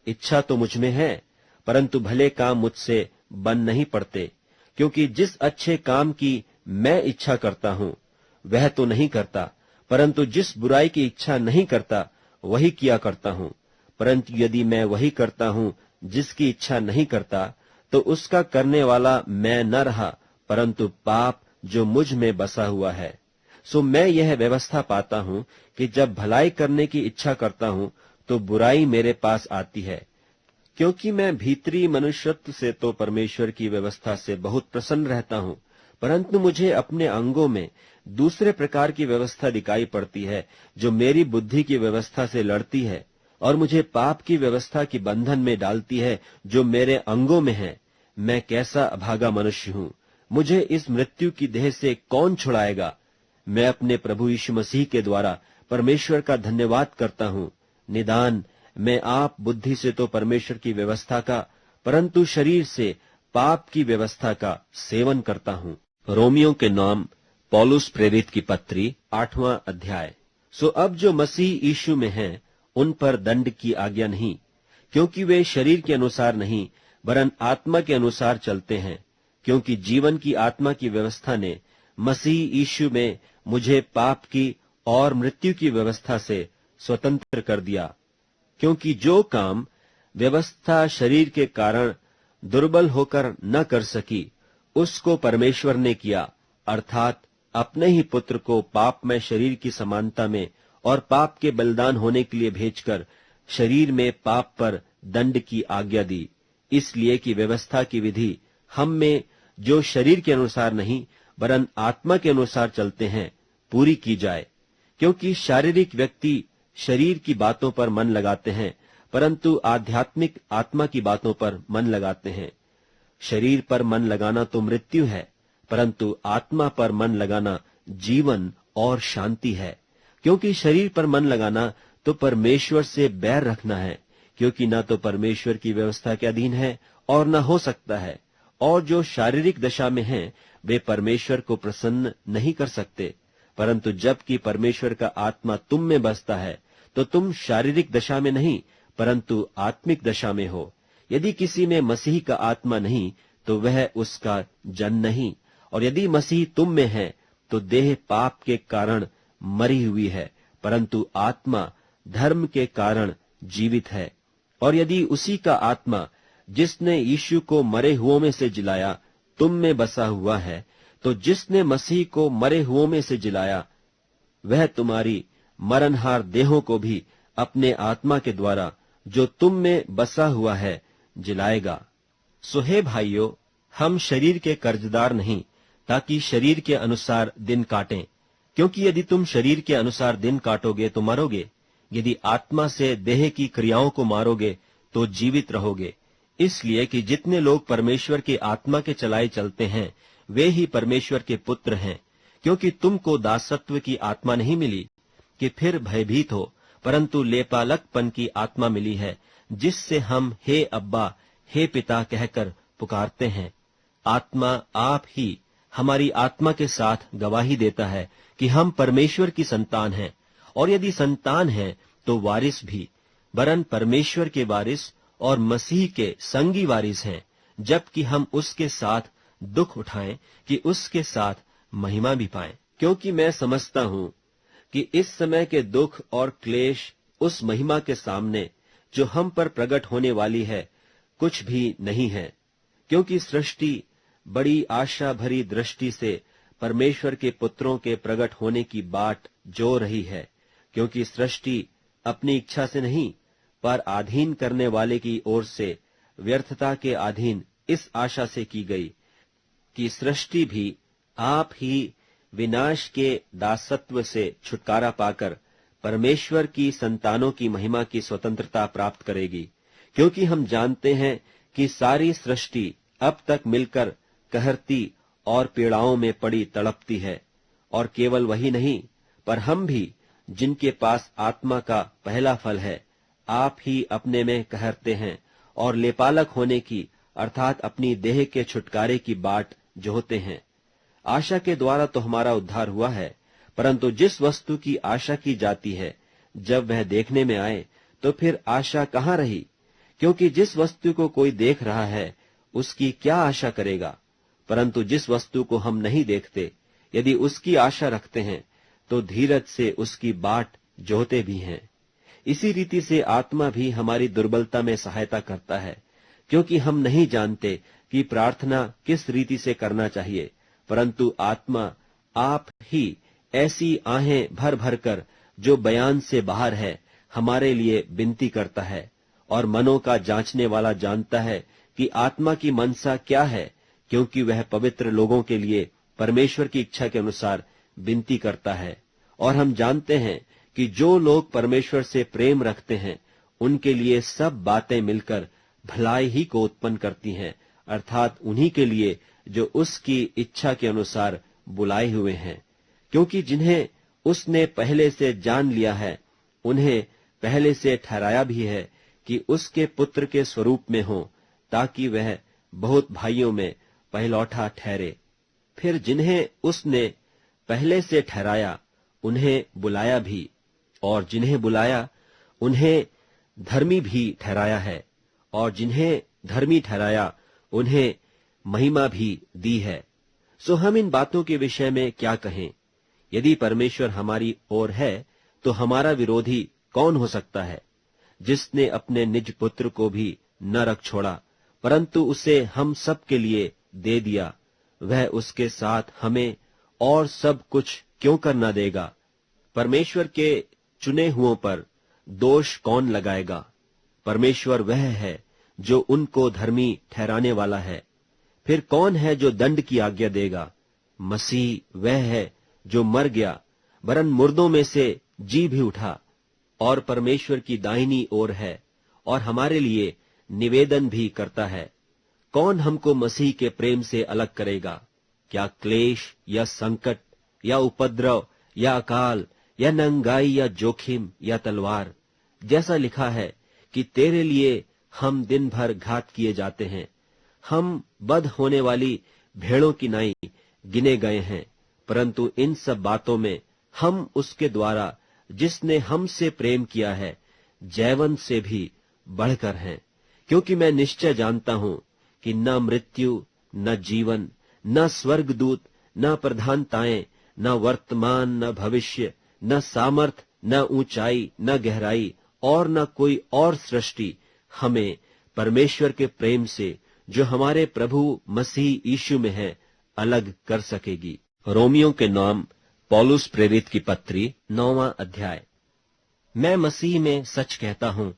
इच्छा तो मुझ में है, परंतु भले काम मुझसे बन नहीं पड़ते, क्योंकि जिस अच्छे काम की मैं इच्छा करता हूँ वह तो नहीं करता, परंतु जिस बुराई की इच्छा नहीं करता वही किया करता हूँ। परंतु यदि मैं वही करता हूँ जिसकी इच्छा नहीं करता, तो उसका करने वाला मैं न रहा, परंतु पाप जो मुझ में बसा हुआ है। सो मैं यह व्यवस्था पाता हूँ कि जब भलाई करने की इच्छा करता हूँ तो बुराई मेरे पास आती है, क्योंकि मैं भीतरी मनुष्यत्व से तो परमेश्वर की व्यवस्था से बहुत प्रसन्न रहता हूँ, परंतु मुझे अपने अंगों में दूसरे प्रकार की व्यवस्था दिखाई पड़ती है, जो मेरी बुद्धि की व्यवस्था से लड़ती है और मुझे पाप की व्यवस्था की बंधन में डालती है, जो मेरे अंगों में है। मैं कैसा अभागा मनुष्य हूँ! मुझे इस मृत्यु की देह से कौन छुड़ाएगा? मैं अपने प्रभु यीशु मसीह के द्वारा परमेश्वर का धन्यवाद करता हूँ। निदान मैं आप बुद्धि से तो परमेश्वर की व्यवस्था का, परंतु शरीर से पाप की व्यवस्था का सेवन करता हूँ। रोमियों के नाम पौलुस प्रेरित की पत्री 8वां अध्याय। सो अब जो मसीह यीशु में हैं, उन पर दंड की आज्ञा नहीं, क्योंकि वे शरीर के अनुसार नहीं वरन आत्मा के अनुसार चलते हैं। क्योंकि जीवन की आत्मा की व्यवस्था ने मसीह यीशु में मुझे पाप की और मृत्यु की व्यवस्था से स्वतंत्र कर दिया। क्योंकि जो काम व्यवस्था शरीर के कारण दुर्बल होकर न कर सकी, उसको परमेश्वर ने किया, अर्थात अपने ही पुत्र को पापमय शरीर की समानता में और पाप के बलिदान होने के लिए भेजकर शरीर में पाप पर दंड की आज्ञा दी, इसलिए कि व्यवस्था की विधि हम में जो शरीर के अनुसार नहीं वरन आत्मा के अनुसार चलते हैं पूरी की जाए। क्योंकि शारीरिक व्यक्ति शरीर की बातों पर मन लगाते हैं, परंतु आध्यात्मिक आत्मा की बातों पर मन लगाते हैं। शरीर पर मन लगाना तो मृत्यु है, परंतु आत्मा पर मन लगाना जीवन और शांति है। क्योंकि शरीर पर मन लगाना तो परमेश्वर से बैर रखना है, क्योंकि न तो परमेश्वर की व्यवस्था के अधीन है और न हो सकता है। और जो शारीरिक दशा में हैं, वे परमेश्वर को प्रसन्न नहीं कर सकते। परंतु जबकि परमेश्वर का आत्मा तुम में बसता है, तो तुम शारीरिक दशा में नहीं परंतु आत्मिक दशा में हो। यदि किसी में मसीह का आत्मा नहीं, तो वह उसका जन नहीं। और यदि मसीह तुम में है, तो देह पाप के कारण मरी हुई है, परंतु आत्मा धर्म के कारण जीवित है। और यदि उसी का आत्मा जिसने यीशु को मरे हुओं में से जिलाया तुम में बसा हुआ है, तो जिसने मसीह को मरे हुओं में से जिलाया, वह तुम्हारी मरणहार देहों को भी अपने आत्मा के द्वारा जो तुम में बसा हुआ है जिलाएगा। सो हे भाइयों, हम शरीर के कर्जदार नहीं, ताकि शरीर के अनुसार दिन काटें। क्योंकि यदि तुम शरीर के अनुसार दिन काटोगे तो मरोगे, यदि आत्मा से देह की क्रियाओं को मारोगे तो जीवित रहोगे। इसलिए कि जितने लोग परमेश्वर के आत्मा के चलाए चलते हैं, वे ही परमेश्वर के पुत्र हैं। क्योंकि तुमको दासत्व की आत्मा नहीं मिली कि फिर भयभीत हो, परंतु लेपालकपन की आत्मा मिली है, जिससे हम हे अब्बा, हे पिता कहकर पुकारते हैं। आत्मा आप ही हमारी आत्मा के साथ गवाही देता है कि हम परमेश्वर की संतान हैं, और यदि संतान हैं तो वारिस भी, वरन परमेश्वर के वारिस और मसीह के संगी वारिस हैं, जबकि हम उसके साथ दुख उठाएं कि उसके साथ महिमा भी पाएं। क्योंकि मैं समझता हूँ कि इस समय के दुख और क्लेश उस महिमा के सामने जो हम पर प्रकट होने वाली है कुछ भी नहीं है। क्योंकि सृष्टि बड़ी आशा भरी दृष्टि से परमेश्वर के पुत्रों के प्रकट होने की बाट जो रही है। क्योंकि सृष्टि अपनी इच्छा से नहीं, पर अधीन करने वाले की ओर से व्यर्थता के अधीन इस आशा से की गई कि सृष्टि भी आप ही विनाश के दासत्व से छुटकारा पाकर परमेश्वर की संतानों की महिमा की स्वतंत्रता प्राप्त करेगी। क्योंकि हम जानते हैं कि सारी सृष्टि अब तक मिलकर कहरती और पीड़ाओं में पड़ी तड़पती है। और केवल वही नहीं, पर हम भी, जिनके पास आत्मा का पहला फल है, आप ही अपने में कहरते हैं और लेपालक होने की अर्थात अपनी देह के छुटकारे की बाट जोहते हैं। आशा के द्वारा तो हमारा उद्धार हुआ है, परंतु जिस वस्तु की आशा की जाती है, जब वह देखने में आए तो फिर आशा कहाँ रही? क्योंकि जिस वस्तु को कोई देख रहा है उसकी क्या आशा करेगा, परंतु जिस वस्तु को हम नहीं देखते यदि उसकी आशा रखते हैं तो धीरज से उसकी बाट जोहते भी हैं। इसी रीति से आत्मा भी हमारी दुर्बलता में सहायता करता है, क्योंकि हम नहीं जानते कि प्रार्थना किस रीति से करना चाहिए, परंतु आत्मा आप ही ऐसी आहें भर भर कर जो बयान से बाहर है हमारे लिए विनती करता है। और मनों का जांचने वाला जानता है कि आत्मा की मनसा क्या है, क्योंकि वह पवित्र लोगों के लिए परमेश्वर की इच्छा के अनुसार विनती करता है। और हम जानते हैं कि जो लोग परमेश्वर से प्रेम रखते हैं उनके लिए सब बातें मिलकर भलाई ही को उत्पन्न करती हैं, अर्थात उन्हीं के लिए जो उसकी इच्छा के अनुसार बुलाए हुए हैं। क्योंकि जिन्हें उसने पहले से जान लिया है उन्हें पहले से ठहराया भी है कि उसके पुत्र के स्वरूप में हो, ताकि वह बहुत भाइयों में पहलौठा ठहरे। फिर जिन्हें उसने पहले से ठहराया उन्हें बुलाया भी, और जिन्हें बुलाया उन्हें धर्मी भी ठहराया है, और जिन्हें धर्मी ठहराया उन्हें महिमा भी दी है। सो हम इन बातों के विषय में क्या कहें? यदि परमेश्वर हमारी ओर है तो हमारा विरोधी कौन हो सकता है? जिसने अपने निज पुत्र को भी न रख छोड़ा परंतु उसे हम सब के लिए दे दिया, वह उसके साथ हमें और सब कुछ क्यों कर न देगा? परमेश्वर के चुने हुओं पर दोष कौन लगाएगा? परमेश्वर वह है जो उनको धर्मी ठहराने वाला है। फिर कौन है जो दंड की आज्ञा देगा? मसीह वह है जो मर गया, वरन मुर्दों में से जी भी उठा, और परमेश्वर की दाहिनी ओर है, और हमारे लिए निवेदन भी करता है। कौन हमको मसीह के प्रेम से अलग करेगा? क्या क्लेश या संकट या उपद्रव या अकाल या नंगाई या जोखिम या तलवार? जैसा लिखा है कि तेरे लिए हम दिन भर घात किए जाते हैं, हम बध होने वाली भेड़ों की नाई गिने गए हैं। परंतु इन सब बातों में हम उसके द्वारा जिसने हमसे प्रेम किया है जैवन से भी बढ़कर हैं। क्योंकि मैं निश्चय जानता हूं कि न मृत्यु न जीवन न स्वर्गदूत न प्रधानताएं न वर्तमान न भविष्य न सामर्थ न ऊंचाई न गहराई और न कोई और सृष्टि हमें परमेश्वर के प्रेम से जो हमारे प्रभु मसीह यीशु में है अलग कर सकेगी। रोमियो के नाम पौलुस प्रेरित की पत्री 9वां अध्याय। मैं मसीह में सच कहता हूं,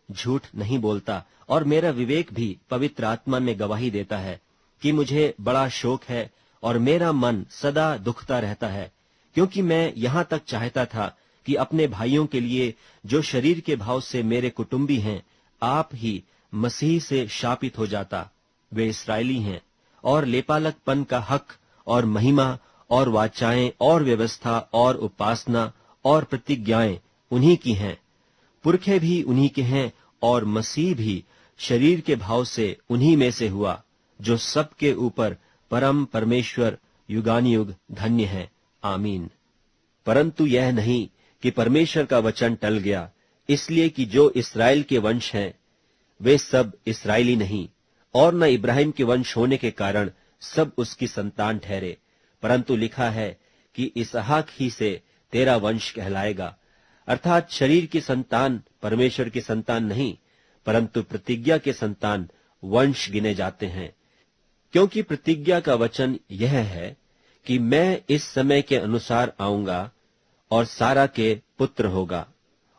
झूठ नहीं बोलता, और मेरा विवेक भी पवित्र आत्मा में गवाही देता है कि मुझे बड़ा शोक है और मेरा मन सदा दुखता रहता है, क्योंकि मैं यहाँ तक चाहता था कि अपने भाइयों के लिए जो शरीर के भाव से मेरे कुटुंबी हैं आप ही मसीह से शापित हो जाता। वे इस्राएली हैं और लेपालकपन का हक और महिमा और वाचाएं और व्यवस्था और उपासना और प्रतिज्ञाएं उन्हीं की हैं। पुरखे भी उन्हीं के हैं और मसीह भी शरीर के भाव से उन्हीं में से हुआ, जो सबके ऊपर परम परमेश्वर युगानुयुग धन्य है। आमीन। परंतु यह नहीं कि परमेश्वर का वचन टल गया, इसलिए कि जो इस्राएल के वंश हैं वे सब इस्राएली नहीं, और न इब्राहिम के वंश होने के कारण सब उसकी संतान ठहरे, परंतु लिखा है कि इसहाक ही से तेरा वंश कहलाएगा। अर्थात शरीर की संतान परमेश्वर की संतान नहीं, परंतु प्रतिज्ञा के संतान वंश गिने जाते हैं। क्योंकि प्रतिज्ञा का वचन यह है कि मैं इस समय के अनुसार आऊंगा और सारा के पुत्र होगा।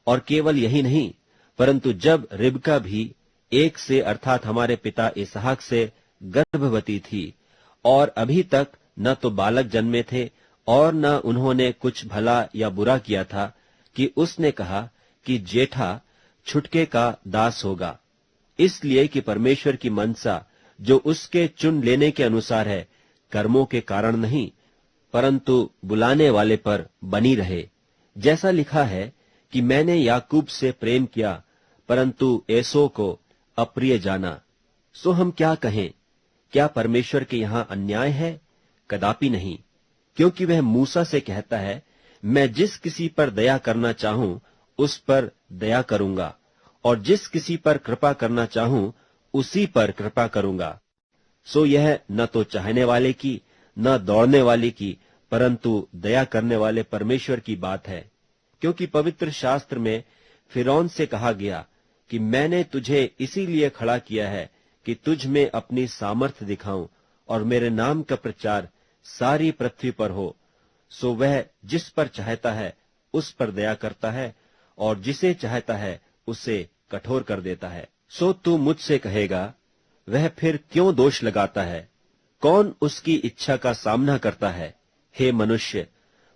और केवल यही नहीं, परंतु जब रिबका भी एक से अर्थात हमारे पिता इसहाक से गर्भवती थी और अभी तक न तो बालक जन्मे थे और न उन्होंने कुछ भला या बुरा किया था, कि उसने कहा कि जेठा छुटके का दास होगा, इसलिए कि परमेश्वर की मनसा जो उसके चुन लेने के अनुसार है, कर्मों के कारण नहीं परंतु बुलाने वाले पर बनी रहे। जैसा लिखा है कि मैंने याकूब से प्रेम किया परंतु एसो को अप्रिय जाना। सो हम क्या कहें? क्या परमेश्वर के यहाँ अन्याय है? कदापि नहीं, क्योंकि वह मूसा से कहता है, मैं जिस किसी पर दया करना चाहूं उस पर दया करूंगा, और जिस किसी पर कृपा करना चाहूं उसी पर कृपा करूंगा। सो यह न तो चाहने वाले की न दौड़ने वाले की परंतु दया करने वाले परमेश्वर की बात है। क्योंकि पवित्र शास्त्र में फिरौन से कहा गया कि मैंने तुझे इसीलिए खड़ा किया है कि तुझ में अपनी सामर्थ दिखाऊं और मेरे नाम का प्रचार सारी पृथ्वी पर हो। सो वह जिस पर चाहता है उस पर दया करता है और जिसे चाहता है उसे कठोर कर देता है। सो तू मुझसे कहेगा, वह फिर क्यों दोष लगाता है? कौन उसकी इच्छा का सामना करता है? हे मनुष्य,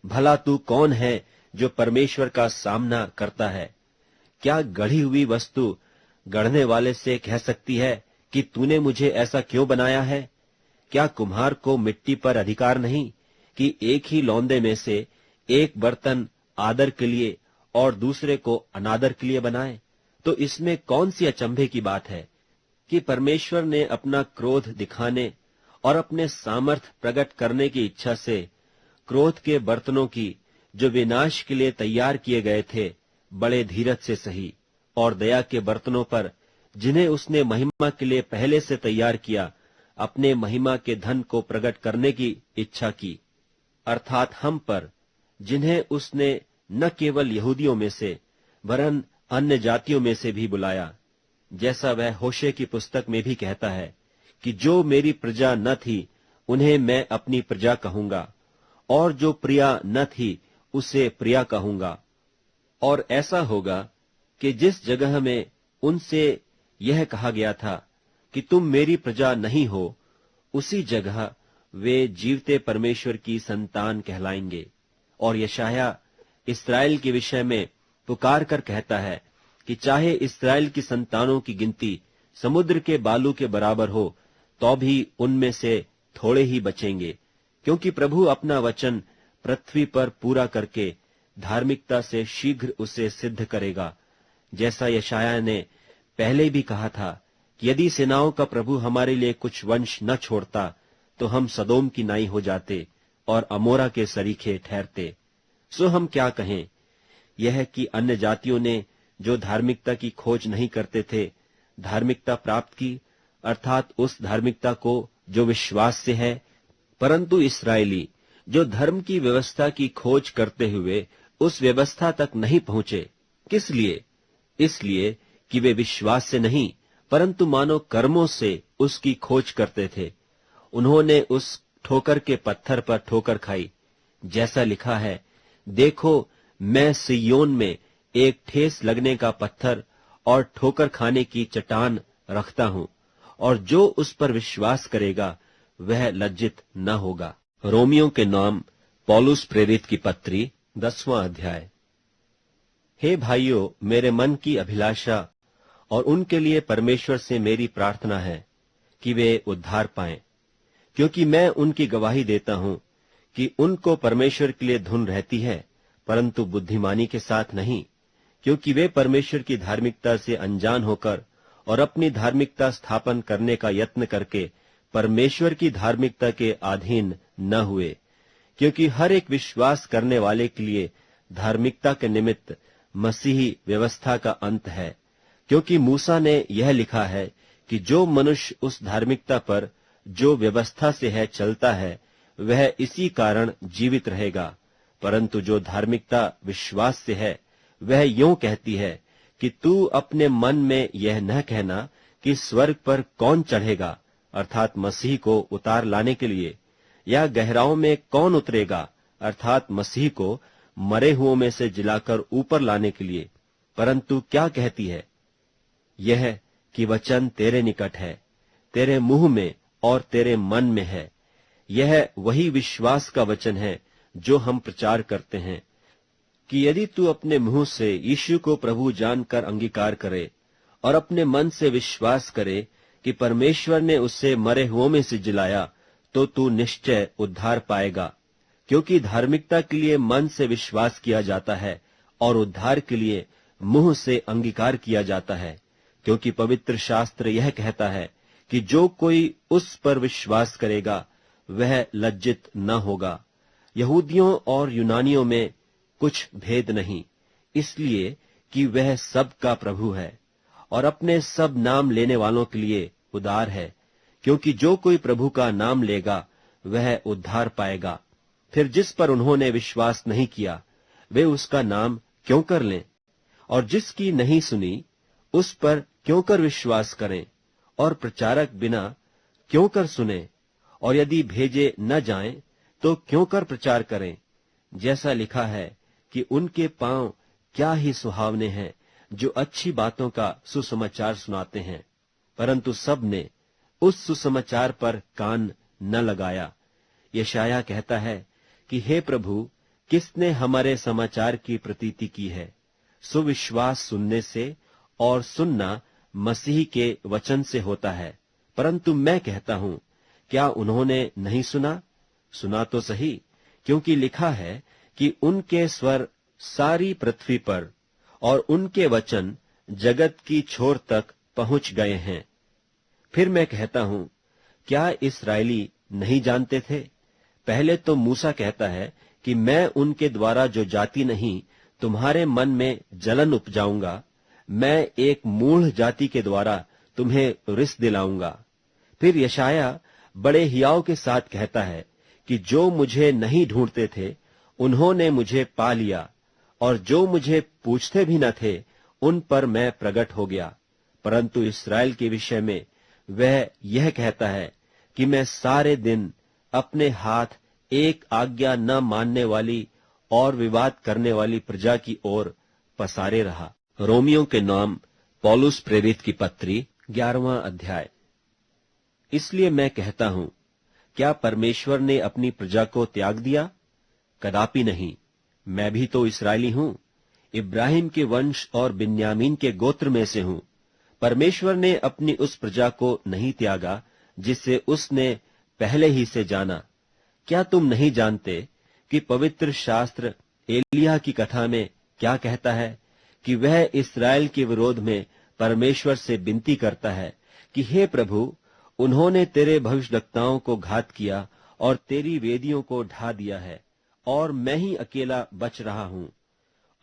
भला तू कौन है जो परमेश्वर का सामना करता है? क्या गढ़ी हुई वस्तु गढ़ने वाले से कह सकती है कि तूने मुझे ऐसा क्यों बनाया है? क्या कुम्हार को मिट्टी पर अधिकार नहीं कि एक ही लौंदे में से एक बर्तन आदर के लिए और दूसरे को अनादर के लिए बनाए? तो इसमें कौन सी अचंभे की बात है कि परमेश्वर ने अपना क्रोध दिखाने और अपने सामर्थ प्रकट करने की इच्छा से क्रोध के बर्तनों की जो विनाश के लिए तैयार किए गए थे बड़े धीरज से सही, और दया के बर्तनों पर जिन्हें उसने महिमा के लिए पहले से तैयार किया अपने महिमा के धन को प्रकट करने की इच्छा की, अर्थात हम पर, जिन्हें उसने न केवल यहूदियों में से वरन अन्य जातियों में से भी बुलाया, जैसा वह होशे की पुस्तक में भी कहता है कि जो मेरी प्रजा न थी उन्हें मैं अपनी प्रजा कहूंगा, और जो प्रिया न थी उसे प्रिया कहूंगा। और ऐसा होगा कि जिस जगह में उनसे यह कहा गया था कि तुम मेरी प्रजा नहीं हो, उसी जगह वे जीवते परमेश्वर की संतान कहलाएंगे। और यशायाह इस्राएल के विषय में पुकार कर कहता है कि चाहे इस्राएल की संतानों की गिनती समुद्र के बालू के बराबर हो, तो भी उनमें से थोड़े ही बचेंगे, क्योंकि प्रभु अपना वचन पृथ्वी पर पूरा करके धार्मिकता से शीघ्र उसे सिद्ध करेगा। जैसा यशायाह ने पहले भी कहा था कि यदि सेनाओं का प्रभु हमारे लिए कुछ वंश न छोड़ता तो हम सदोम की नाई हो जाते और अमोरा के सरीखे ठहरते। सो हम क्या कहें? यह कि अन्य जातियों ने जो धार्मिकता की खोज नहीं करते थे धार्मिकता प्राप्त की, अर्थात उस धार्मिकता को जो विश्वास से है, परंतु इस्राएली जो धर्म की व्यवस्था की खोज करते हुए उस व्यवस्था तक नहीं पहुंचे। किस लिए? इसलिए कि वे विश्वास से नहीं परंतु मानो कर्मों से उसकी खोज करते थे। उन्होंने उस ठोकर के पत्थर पर ठोकर खाई, जैसा लिखा है, देखो मैं सिय्योन में एक ठेस लगने का पत्थर और ठोकर खाने की चट्टान रखता हूं, और जो उस पर विश्वास करेगा वह लज्जित न होगा। रोमियों के नाम पौलुस प्रेरित की पत्री 10वां अध्याय। हे भाइयों, मेरे मन की अभिलाषा और उनके लिए परमेश्वर से मेरी प्रार्थना है कि वे उद्धार पाएं, क्योंकि मैं उनकी गवाही देता हूं कि उनको परमेश्वर के लिए धुन रहती है, परंतु बुद्धिमानी के साथ नहीं, क्योंकि वे परमेश्वर की धार्मिकता से अनजान होकर और अपनी धार्मिकता स्थापन करने का यत्न करके परमेश्वर की धार्मिकता के अधीन न हुए। क्योंकि हर एक विश्वास करने वाले के लिए धार्मिकता के निमित्त मसीही व्यवस्था का अंत है, क्योंकि मूसा ने यह लिखा है कि जो मनुष्य उस धार्मिकता पर जो व्यवस्था से है चलता है वह इसी कारण जीवित रहेगा, परंतु जो धार्मिकता विश्वास से है वह यूं कहती है कि तू अपने मन में यह न कहना कि स्वर्ग पर कौन चढ़ेगा, अर्थात मसीह को उतार लाने के लिए, या गहराओं में कौन उतरेगा, अर्थात मसीह को मरे हुओं में से जिलाकर ऊपर लाने के लिए, परंतु क्या कहती है? यह कि वचन तेरे निकट है, तेरे मुंह में और तेरे मन में है। यह वही विश्वास का वचन है जो हम प्रचार करते हैं कि यदि तू अपने मुंह से यीशु को प्रभु जानकर अंगीकार करे और अपने मन से विश्वास करे कि परमेश्वर ने उससे मरे हुओं में से जिलाया, तो तू निश्चय उद्धार पाएगा। क्योंकि धार्मिकता के लिए मन से विश्वास किया जाता है और उद्धार के लिए मुंह से अंगीकार किया जाता है। क्योंकि पवित्र शास्त्र यह कहता है कि जो कोई उस पर विश्वास करेगा वह लज्जित न होगा। यहूदियों और यूनानियों में कुछ भेद नहीं, इसलिए कि वह सब का प्रभु है और अपने सब नाम लेने वालों के लिए उदार है, क्योंकि जो कोई प्रभु का नाम लेगा वह उद्धार पाएगा। फिर जिस पर उन्होंने विश्वास नहीं किया वे उसका नाम क्यों कर लें, और जिसकी नहीं सुनी उस पर क्यों कर विश्वास करें, और प्रचारक बिना क्यों कर सुने, और यदि भेजे न जाएं तो क्यों कर प्रचार करें। जैसा लिखा है कि उनके पांव क्या ही सुहावने हैं जो अच्छी बातों का सुसमाचार सुनाते हैं, परंतु सब ने उस सुसमाचार पर कान न लगाया। यशायाह कहता है कि हे प्रभु, किसने हमारे समाचार की प्रतीति की है। सुविश्वास सुनने से और सुनना मसीह के वचन से होता है। परंतु मैं कहता हूं, क्या उन्होंने नहीं सुना? सुना तो सही, क्योंकि लिखा है कि उनके स्वर सारी पृथ्वी पर और उनके वचन जगत की छोर तक पहुंच गए हैं। फिर मैं कहता हूं, क्या इस्राएली नहीं जानते थे? पहले तो मूसा कहता है कि मैं उनके द्वारा जो जाति नहीं तुम्हारे मन में जलन उपजाऊंगा, मैं एक मूढ़ जाति के द्वारा तुम्हें रिस दिलाऊंगा। फिर यशायाह बड़े हियाव के साथ कहता है कि जो मुझे नहीं ढूंढते थे उन्होंने मुझे पा लिया, और जो मुझे पूछते भी न थे उन पर मैं प्रकट हो गया। परंतु इस्राएल के विषय में वह यह कहता है कि मैं सारे दिन अपने हाथ एक आज्ञा न मानने वाली और विवाद करने वाली प्रजा की ओर पसारे रहा। रोमियों के नाम पौलुस प्रेरित की पत्री 11वां अध्याय। इसलिए मैं कहता हूं, क्या परमेश्वर ने अपनी प्रजा को त्याग दिया? कदापि नहीं। मैं भी तो इस्राएली हूं, इब्राहिम के वंश और बिन्यामीन के गोत्र में से हूं। परमेश्वर ने अपनी उस प्रजा को नहीं त्यागा जिसे उसने पहले ही से जाना। क्या तुम नहीं जानते कि पवित्र शास्त्र एलिय्याह की कथा में क्या कहता है कि वह इस्राएल के विरोध में परमेश्वर से विनती करता है कि हे प्रभु, उन्होंने तेरे भविष्यद्वक्ताओं को घात किया और तेरी वेदियों को ढा दिया है, और मैं ही अकेला बच रहा हूं,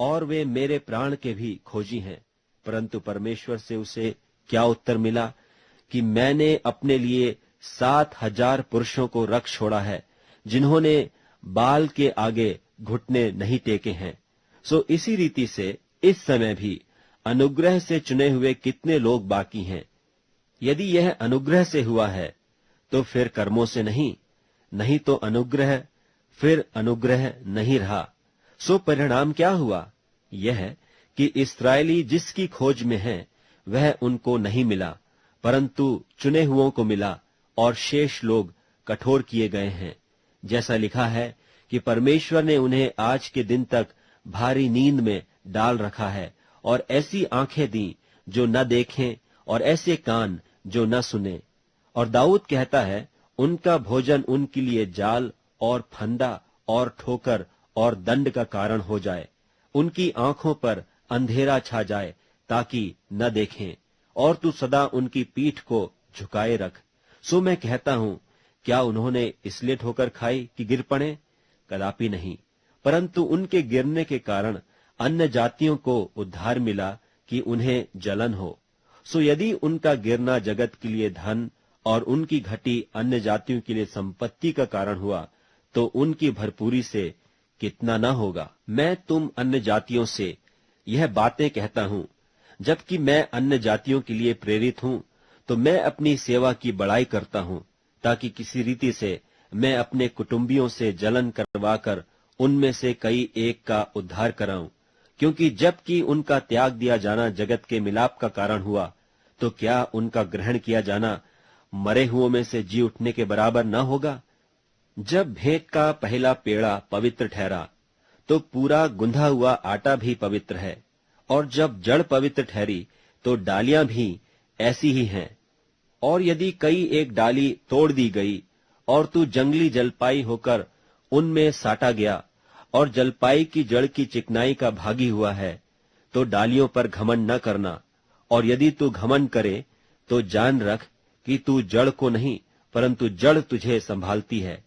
और वे मेरे प्राण के भी खोजी हैं। परंतु परमेश्वर से उसे क्या उत्तर मिला कि मैंने अपने लिए 7,000 पुरुषों को रख छोड़ा है, जिन्होंने बाल के आगे घुटने नहीं टेके हैं। सो इसी रीति से इस समय भी अनुग्रह से चुने हुए कितने लोग बाकी हैं। यदि यह अनुग्रह से हुआ है तो फिर कर्मों से नहीं, नहीं तो अनुग्रह फिर अनुग्रह नहीं रहा। सो परिणाम क्या हुआ? यह कि इस्राएली जिसकी खोज में है वह उनको नहीं मिला, परंतु चुने हुओं को मिला, और शेष लोग कठोर किए गए हैं। जैसा लिखा है कि परमेश्वर ने उन्हें आज के दिन तक भारी नींद में डाल रखा है, और ऐसी आंखें दी जो न देखें और ऐसे कान जो न सुने। और दाऊद कहता है, उनका भोजन उनके लिए जाल और फंदा और ठोकर और दंड का कारण हो जाए। उनकी आंखों पर अंधेरा छा जाए ताकि न देखें, और तू सदा उनकी पीठ को झुकाए रख। सो मैं कहता हूं, क्या उन्होंने इसलिए ठोकर खाई कि गिर पड़े? कदापि नहीं, परंतु उनके गिरने के कारण अन्य जातियों को उद्धार मिला कि उन्हें जलन हो। सो यदि उनका गिरना जगत के लिए धन और उनकी घटी अन्य जातियों के लिए संपत्ति का कारण हुआ, तो उनकी भरपूरी से कितना न होगा। मैं तुम अन्य जातियों से यह बातें कहता हूं, जबकि मैं अन्य जातियों के लिए प्रेरित हूं, तो मैं अपनी सेवा की बड़ाई करता हूं, ताकि किसी रीति से मैं अपने कुटुंबियों से जलन करवाकर उनमें से कई एक का उद्धार कराऊं। क्योंकि जबकि उनका त्याग दिया जाना जगत के मिलाप का कारण हुआ, तो क्या उनका ग्रहण किया जाना मरे हुओं में से जी उठने के बराबर न होगा? जब भेंट का पहला पेड़ा पवित्र ठहरा, तो पूरा गुंधा हुआ आटा भी पवित्र है, और जब जड़ पवित्र ठहरी, तो डालियां भी ऐसी ही हैं। और यदि कई एक डाली तोड़ दी गई और तू जंगली जलपाई होकर उनमें साटा गया और जलपाई की जड़ की चिकनाई का भागी हुआ है, तो डालियों पर घमंड न करना। और यदि तू घमंड करे तो जान रख कि तू जड़ को नहीं, परंतु जड़ तुझे संभालती है।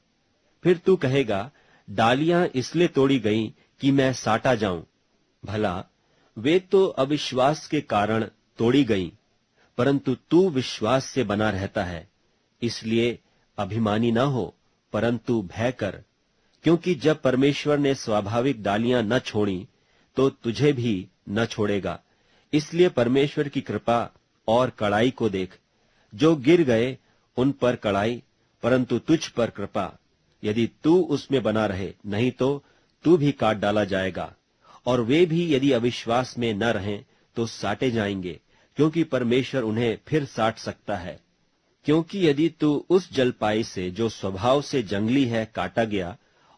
फिर तू कहेगा, डालियां इसलिए तोड़ी गईं कि मैं साटा जाऊं। भला वे तो अविश्वास के कारण तोड़ी गई, परंतु तू विश्वास से बना रहता है। इसलिए अभिमानी न हो, परंतु भय कर, क्योंकि जब परमेश्वर ने स्वाभाविक डालियां न छोड़ी तो तुझे भी न छोड़ेगा। इसलिए परमेश्वर की कृपा और कड़ाई को देख। जो गिर गए उन पर कड़ाई, परंतु तुझ पर कृपा। यदि तू उसमें बना रहे, नहीं तो तू भी काट डाला जाएगा। और वे भी यदि अविश्वास में न रहें तो साटे जाएंगे, क्योंकि परमेश्वर उन्हें फिर साट सकता है। क्योंकि यदि तू उस जलपाई से जो स्वभाव से जंगली है काटा गया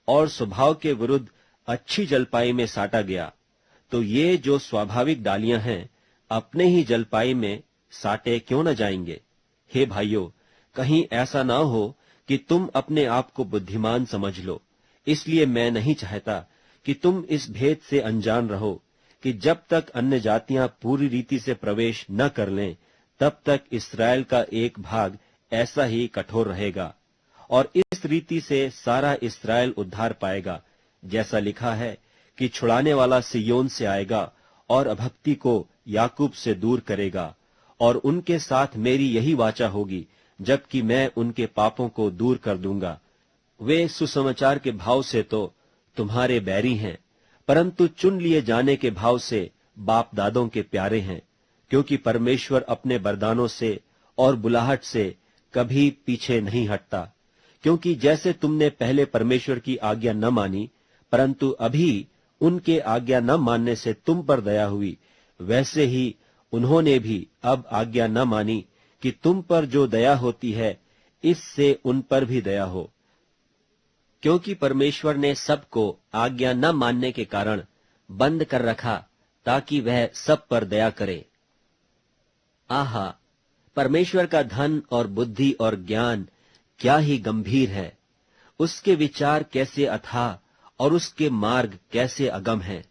और स्वभाव के विरुद्ध अच्छी जलपाई में साटा गया, तो ये जो स्वाभाविक डालियां हैं अपने ही जलपाई में साटे क्यों न जाएंगे। हे भाइयों, कहीं ऐसा ना हो कि तुम अपने आप को बुद्धिमान समझ लो। इसलिए मैं नहीं चाहता कि तुम इस भेद से अनजान रहो कि जब तक अन्य जातियां पूरी रीति से प्रवेश न कर लें, तब तक इस्राएल का एक भाग ऐसा ही कठोर रहेगा, और इस रीति से सारा इस्राएल उद्धार पाएगा। जैसा लिखा है कि छुड़ाने वाला सिय्योन से आएगा और अभक्ति को याकूब से दूर करेगा, और उनके साथ मेरी यही वाचा होगी, जबकि मैं उनके पापों को दूर कर दूंगा। वे सुसमाचार के भाव से तो तुम्हारे बैरी हैं, परंतु चुन लिए जाने के भाव से बाप दादों के प्यारे हैं, क्योंकि परमेश्वर अपने वरदानों से और बुलाहट से कभी पीछे नहीं हटता। क्योंकि जैसे तुमने पहले परमेश्वर की आज्ञा न मानी, परंतु अभी उनके आज्ञा न मानने से तुम पर दया हुई, वैसे ही उन्होंने भी अब आज्ञा न मानी कि तुम पर जो दया होती है, इससे उन पर भी दया हो। क्योंकि परमेश्वर ने सबको आज्ञा न मानने के कारण बंद कर रखा, ताकि वह सब पर दया करे। आहा, परमेश्वर का धन और बुद्धि और ज्ञान क्या ही गंभीर है। उसके विचार कैसे अथाह और उसके मार्ग कैसे अगम हैं।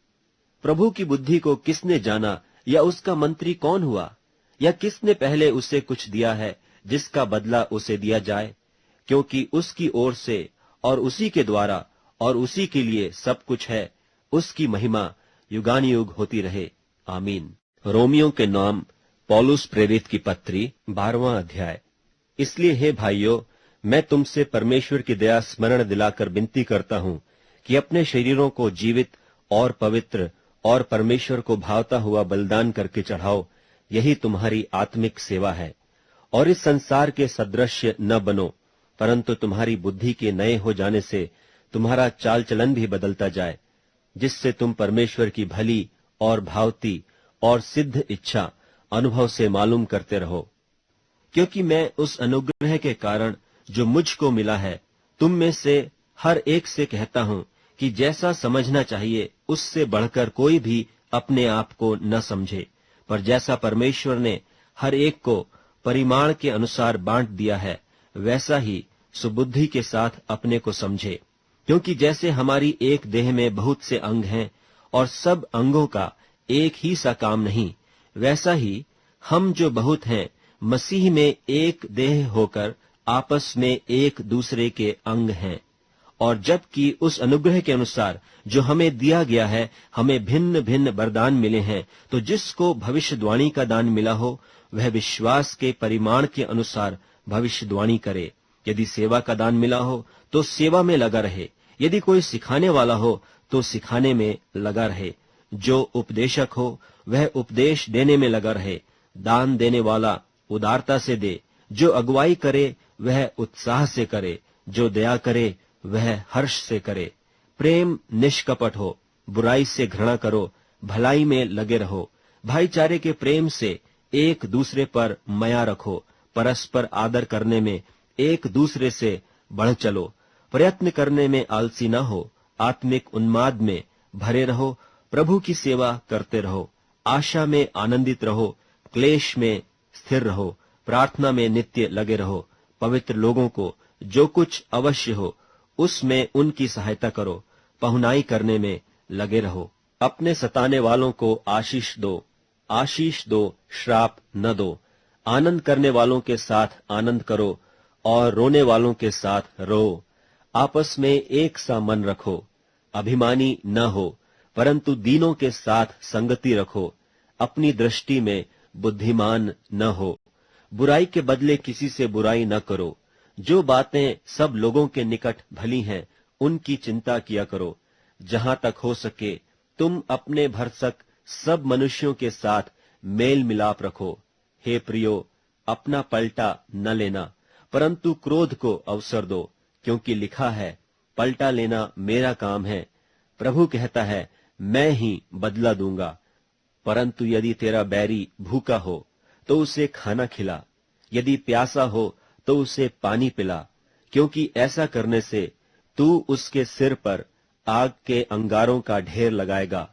प्रभु की बुद्धि को किसने जाना, या उसका मंत्री कौन हुआ, या किसने पहले उसे कुछ दिया है जिसका बदला उसे दिया जाए। क्योंकि उसकी ओर से और उसी के द्वारा और उसी के लिए सब कुछ है, उसकी महिमा युगानुयुग होती रहे। आमीन। रोमियों के नाम पौलुस प्रेरित की पत्री 12वां अध्याय। इसलिए हे भाइयों, मैं तुमसे परमेश्वर की दया स्मरण दिलाकर विनती करता हूं कि अपने शरीरों को जीवित और पवित्र और परमेश्वर को भावता हुआ बलिदान करके चढ़ाओ। यही तुम्हारी आत्मिक सेवा है। और इस संसार के सदृश्य न बनो, परंतु तुम्हारी बुद्धि के नए हो जाने से तुम्हारा चाल चलन भी बदलता जाए, जिससे तुम परमेश्वर की भली और भावती और सिद्ध इच्छा अनुभव से मालूम करते रहो। क्योंकि मैं उस अनुग्रह के कारण जो मुझको मिला है, तुम में से हर एक से कहता हूं कि जैसा समझना चाहिए उससे बढ़कर कोई भी अपने आप को न समझे, पर जैसा परमेश्वर ने हर एक को परिमाण के अनुसार बांट दिया है, वैसा ही सुबुद्धि के साथ अपने को समझे। क्योंकि जैसे हमारी एक देह में बहुत से अंग हैं और सब अंगों का एक ही सा काम नहीं, वैसा ही हम जो बहुत हैं मसीह में एक देह होकर आपस में एक दूसरे के अंग हैं। और जबकि उस अनुग्रह के अनुसार जो हमें दिया गया है, हमें भिन्न भिन्न वरदान मिले हैं, तो जिसको भविष्यवाणी का दान मिला हो, वह विश्वास के परिमाण के अनुसार भविष्यवाणी करे। यदि सेवा का दान मिला हो तो सेवा में लगा रहे। यदि कोई सिखाने वाला हो तो सिखाने में लगा रहे। जो उपदेशक हो वह उपदेश देने में लगा रहे। दान देने वाला उदारता से दे। जो अगुवाई करे वह उत्साह से करे। जो दया करे वह हर्ष से करे। प्रेम निष्कपट हो। बुराई से घृणा करो। भलाई में लगे रहो। भाईचारे के प्रेम से एक दूसरे पर माया रखो। परस्पर आदर करने में एक दूसरे से बढ़ चलो। प्रयत्न करने में आलसी न हो। आत्मिक उन्माद में भरे रहो। प्रभु की सेवा करते रहो। आशा में आनंदित रहो। क्लेश में स्थिर रहो। प्रार्थना में नित्य लगे रहो। पवित्र लोगों को जो कुछ अवश्य हो उसमें उनकी सहायता करो। पहुनाई करने में लगे रहो। अपने सताने वालों को आशीष दो। आशीष दो, श्राप न दो। आनंद करने वालों के साथ आनंद करो और रोने वालों के साथ रो। आपस में एक सा मन रखो। अभिमानी न हो, परंतु दीनों के साथ संगति रखो। अपनी दृष्टि में बुद्धिमान न हो। बुराई के बदले किसी से बुराई न करो। जो बातें सब लोगों के निकट भली हैं, उनकी चिंता किया करो। जहां तक हो सके तुम अपने भरसक सब मनुष्यों के साथ मेल मिलाप रखो। हे प्रियो, अपना पलटा न लेना, परंतु क्रोध को अवसर दो, क्योंकि लिखा है, पलटा लेना मेरा काम है, प्रभु कहता है, मैं ही बदला दूंगा। परंतु यदि तेरा बैरी भूखा हो तो उसे खाना खिला, यदि प्यासा हो तो उसे पानी पिला, क्योंकि ऐसा करने से तू उसके सिर पर आग के अंगारों का ढेर लगाएगा।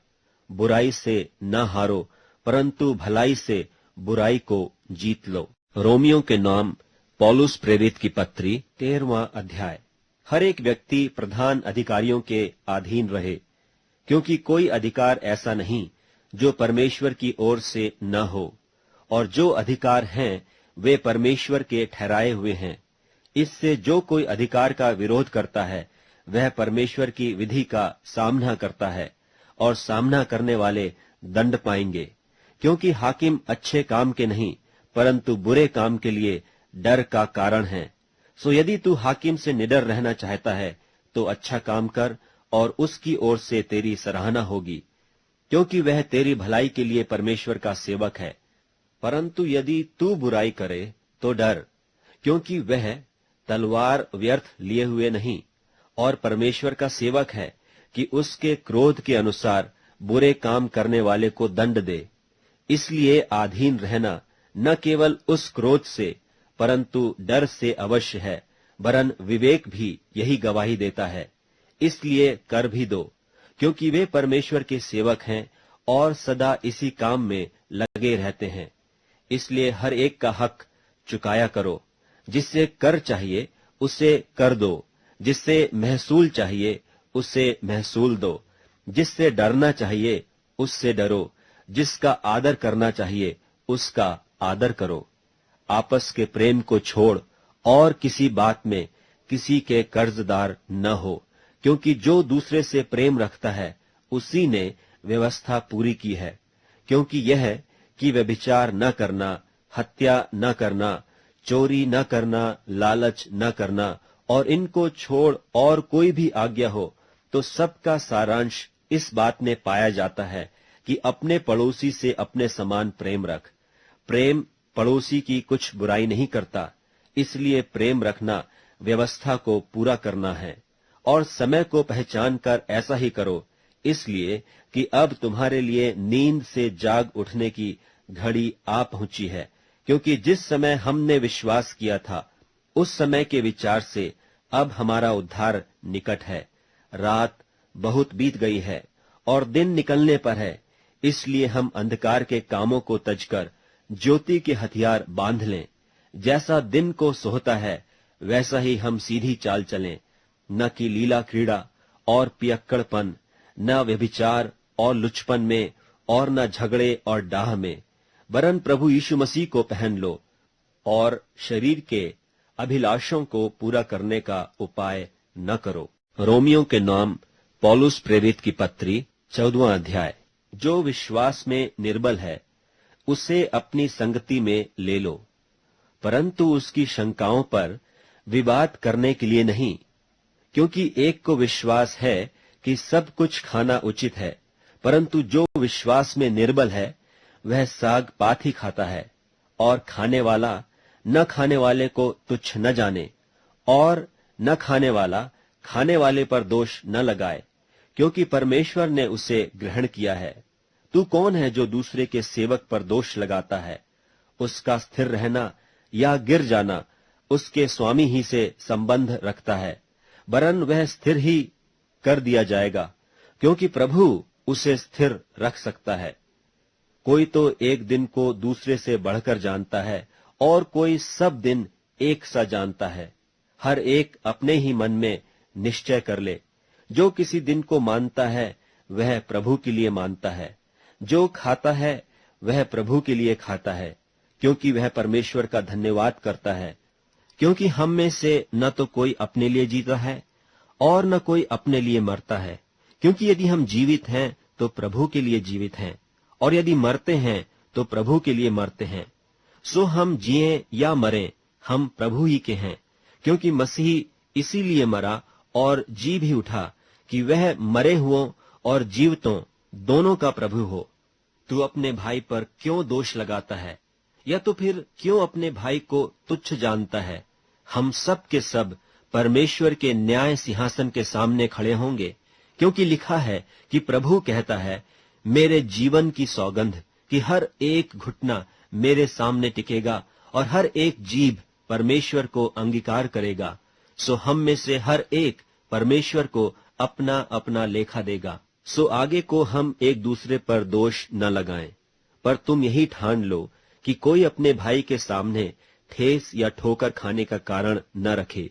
बुराई से न हारो, परंतु भलाई से बुराई को जीत लो। रोमियों के नाम पौलुस प्रेरित की पत्री 13वां अध्याय। हर एक व्यक्ति प्रधान अधिकारियों के अधीन रहे, क्योंकि कोई अधिकार ऐसा नहीं जो परमेश्वर की ओर से न हो, और जो अधिकार हैं वे परमेश्वर के ठहराए हुए हैं। इससे जो कोई अधिकार का विरोध करता है वह परमेश्वर की विधि का सामना करता है, और सामना करने वाले दंड पाएंगे, क्योंकि हाकिम अच्छे काम के नहीं परंतु बुरे काम के लिए डर का कारण है। सो यदि तू हाकिम से निडर रहना चाहता है तो अच्छा काम कर, और उसकी ओर से तेरी सराहना होगी, क्योंकि वह तेरी भलाई के लिए परमेश्वर का सेवक है। परंतु यदि तू बुराई करे तो डर, क्योंकि वह तलवार व्यर्थ लिए हुए नहीं, और परमेश्वर का सेवक है कि उसके क्रोध के अनुसार बुरे काम करने वाले को दंड दे। इसलिए अधीन रहना न केवल उस क्रोध से परंतु डर से अवश्य है, वरन विवेक भी यही गवाही देता है। इसलिए कर भी दो, क्योंकि वे परमेश्वर के सेवक हैं और सदा इसी काम में लगे रहते हैं। इसलिए हर एक का हक चुकाया करो। जिससे कर चाहिए उसे कर दो, जिससे महसूल चाहिए उसे महसूल दो, जिससे डरना चाहिए उससे डरो, जिसका आदर करना चाहिए उसका आदर करो। आपस के प्रेम को छोड़ और किसी बात में किसी के कर्जदार न हो, क्योंकि जो दूसरे से प्रेम रखता है उसी ने व्यवस्था पूरी की है। क्योंकि यह कि व्यभिचार न करना, हत्या न करना, चोरी न करना, लालच न करना, और इनको छोड़ और कोई भी आज्ञा हो, तो सबका सारांश इस बात में पाया जाता है कि अपने पड़ोसी से अपने समान प्रेम रख। प्रेम पड़ोसी की कुछ बुराई नहीं करता, इसलिए प्रेम रखना व्यवस्था को पूरा करना है। और समय को पहचान कर ऐसा ही करो, इसलिए कि अब तुम्हारे लिए नींद से जाग उठने की घड़ी आ पहुंची है। क्योंकि जिस समय हमने विश्वास किया था उस समय के विचार से अब हमारा उद्धार निकट है। रात बहुत बीत गई है और दिन निकलने पर है, इसलिए हम अंधकार के कामों को तजकर ज्योति के हथियार बांध लें। जैसा दिन को सोहता है वैसा ही हम सीधी चाल चलें, न कि लीला क्रीड़ा और पियक्कड़पन, न व्यभिचार और लुचपन में, और न झगड़े और डाह में, वरन प्रभु यीशु मसीह को पहन लो और शरीर के अभिलाषों को पूरा करने का उपाय न करो। रोमियों के नाम पौलुस प्रेरित की पत्री 14वां अध्याय। जो विश्वास में निर्बल है उसे अपनी संगति में ले लो, परंतु उसकी शंकाओं पर विवाद करने के लिए नहीं, क्योंकि एक को विश्वास है कि सब कुछ खाना उचित है, परंतु जो विश्वास में निर्बल है वह साग पात ही खाता है, और खाने वाला न खाने वाले को तुच्छ न जाने, और न खाने वाला खाने वाले पर दोष न लगाए, क्योंकि परमेश्वर ने उसे ग्रहण किया है। तू कौन है जो दूसरे के सेवक पर दोष लगाता है? उसका स्थिर रहना या गिर जाना उसके स्वामी ही से संबंध रखता है, वरन वह स्थिर ही कर दिया जाएगा, क्योंकि प्रभु उसे स्थिर रख सकता है। कोई तो एक दिन को दूसरे से बढ़कर जानता है और कोई सब दिन एक सा जानता है। हर एक अपने ही मन में निश्चय कर ले। जो किसी दिन को मानता है वह प्रभु के लिए मानता है, जो खाता है वह प्रभु के लिए खाता है, क्योंकि वह परमेश्वर का धन्यवाद करता है। क्योंकि हम में से न तो कोई अपने लिए जीता है और न कोई अपने लिए मरता है, क्योंकि यदि हम जीवित हैं तो प्रभु के लिए जीवित हैं, और यदि मरते हैं तो प्रभु के लिए मरते हैं। सो हम जिए या मरें, हम प्रभु ही के हैं, क्योंकि मसीह इसीलिए मरा और जी भी उठा कि वह मरे हुओं और जीवितों दोनों का प्रभु हो। तू अपने भाई पर क्यों दोष लगाता है, या तो फिर क्यों अपने भाई को तुच्छ जानता है? हम सब के सब परमेश्वर के न्याय सिंहासन के सामने खड़े होंगे, क्योंकि लिखा है कि प्रभु कहता है, मेरे जीवन की सौगंध कि हर एक घुटना मेरे सामने टिकेगा और हर एक जीभ परमेश्वर को अंगीकार करेगा। सो हम में से हर एक परमेश्वर को अपना अपना लेखा देगा। सो आगे को हम एक दूसरे पर दोष न लगाएं, पर तुम यही ठान लो कि कोई अपने भाई के सामने ठेस या ठोकर खाने का कारण न रखे।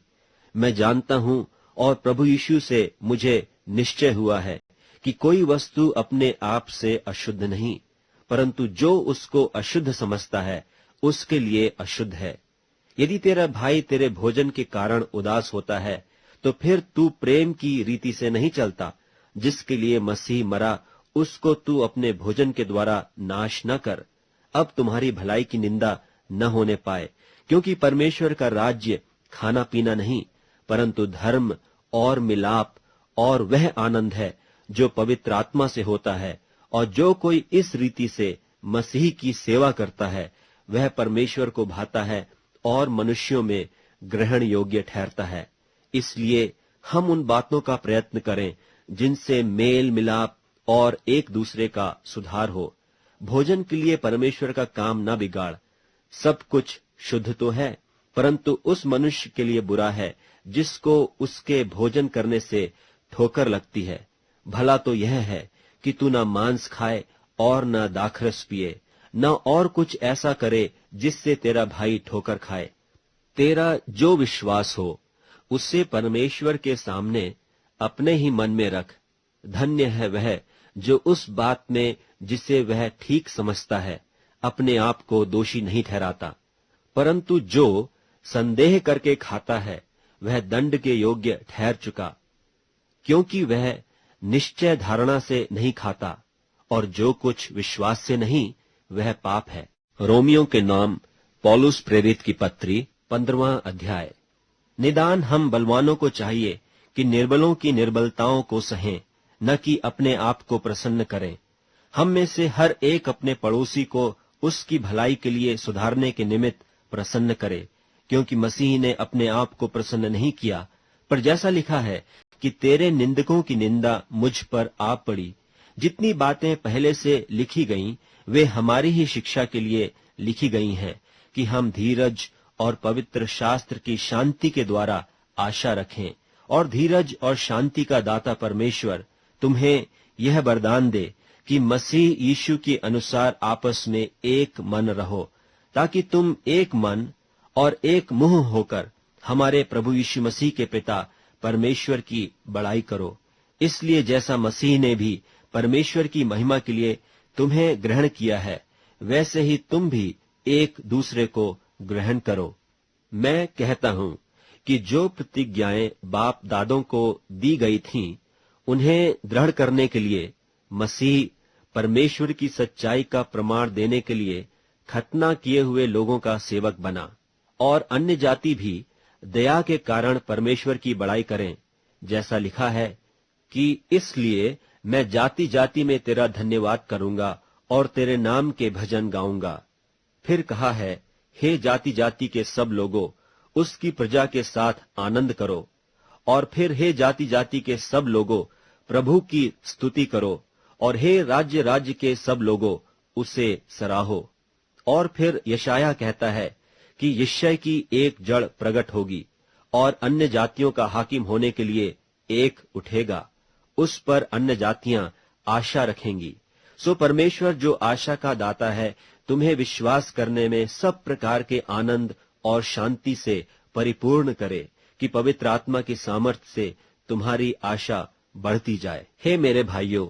मैं जानता हूं और प्रभु यीशु से मुझे निश्चय हुआ है कि कोई वस्तु अपने आप से अशुद्ध नहीं, परंतु जो उसको अशुद्ध समझता है उसके लिए अशुद्ध है। यदि तेरा भाई तेरे भोजन के कारण उदास होता है, तो फिर तू प्रेम की रीति से नहीं चलता। जिसके लिए मसीह मरा, उसको तू अपने भोजन के द्वारा नाश न कर। अब तुम्हारी भलाई की निंदा न होने पाए, क्योंकि परमेश्वर का राज्य खाना पीना नहीं, परंतु धर्म और मिलाप और वह आनंद है जो पवित्र आत्मा से होता है। और जो कोई इस रीति से मसीह की सेवा करता है, वह परमेश्वर को भाता है और मनुष्यों में ग्रहण योग्य ठहरता है। इसलिए हम उन बातों का प्रयत्न करें जिनसे मेल मिलाप और एक दूसरे का सुधार हो। भोजन के लिए परमेश्वर का काम न बिगाड़। सब कुछ शुद्ध तो है, परंतु उस मनुष्य के लिए बुरा है जिसको उसके भोजन करने से ठोकर लगती है। भला तो यह है कि तू न मांस खाए और न दाखरस पिए, न और कुछ ऐसा करे जिससे तेरा भाई ठोकर खाए। तेरा जो विश्वास हो उससे परमेश्वर के सामने अपने ही मन में रख। धन्य है वह जो उस बात में जिसे वह ठीक समझता है अपने आप को दोषी नहीं ठहराता, परंतु जो संदेह करके खाता है वह दंड के योग्य ठहर चुका, क्योंकि वह निश्चय धारणा से नहीं खाता, और जो कुछ विश्वास से नहीं वह पाप है। रोमियों के नाम पौलुस प्रेरित की पत्री 15वां अध्याय। निदान हम बलवानों को चाहिए कि निर्बलों की निर्बलताओं को सहें, न कि अपने आप को प्रसन्न करें। हम में से हर एक अपने पड़ोसी को उसकी भलाई के लिए सुधारने के निमित्त प्रसन्न करे, क्योंकि मसीह ने अपने आप को प्रसन्न नहीं किया। पर जैसा लिखा है कि तेरे निंदकों की निंदा मुझ पर आ पड़ी। जितनी बातें पहले से लिखी गईं, वे हमारी ही शिक्षा के लिए लिखी गई हैं, कि हम धीरज और पवित्र शास्त्र की शांति के द्वारा आशा रखें। और धीरज और शांति का दाता परमेश्वर तुम्हें यह वरदान दे कि मसीह यीशु के अनुसार आपस में एक मन रहो, ताकि तुम एक मन और एक मुंह होकर हमारे प्रभु यीशु मसीह के पिता परमेश्वर की बड़ाई करो। इसलिए जैसा मसीह ने भी परमेश्वर की महिमा के लिए तुम्हें ग्रहण किया है, वैसे ही तुम भी एक दूसरे को ग्रहण करो। मैं कहता हूं कि जो प्रतिज्ञाएं बाप दादों को दी गई थीं, उन्हें दृढ़ करने के लिए मसीह परमेश्वर की सच्चाई का प्रमाण देने के लिए खतना किए हुए लोगों का सेवक बना। और अन्य जाति भी दया के कारण परमेश्वर की बड़ाई करें, जैसा लिखा है कि इसलिए मैं जाति जाति में तेरा धन्यवाद करूंगा और तेरे नाम के भजन गाऊंगा। फिर कहा है, हे जाति जाति के सब लोगों, उसकी प्रजा के साथ आनंद करो। और फिर हे जाति जाति के सब लोगों, प्रभु की स्तुति करो। और हे राज्य राज्य के सब लोगों, उसे सराहो। और फिर यशायाह कहता है कि यिशै की एक जड़ प्रकट होगी और अन्य जातियों का हाकिम होने के लिए एक उठेगा। उस पर अन्य जातियां आशा रखेंगी। सो परमेश्वर जो आशा का दाता है, तुम्हें विश्वास करने में सब प्रकार के आनंद और शांति से परिपूर्ण करे, कि पवित्र आत्मा की सामर्थ्य से तुम्हारी आशा बढ़ती जाए। हे मेरे भाइयों,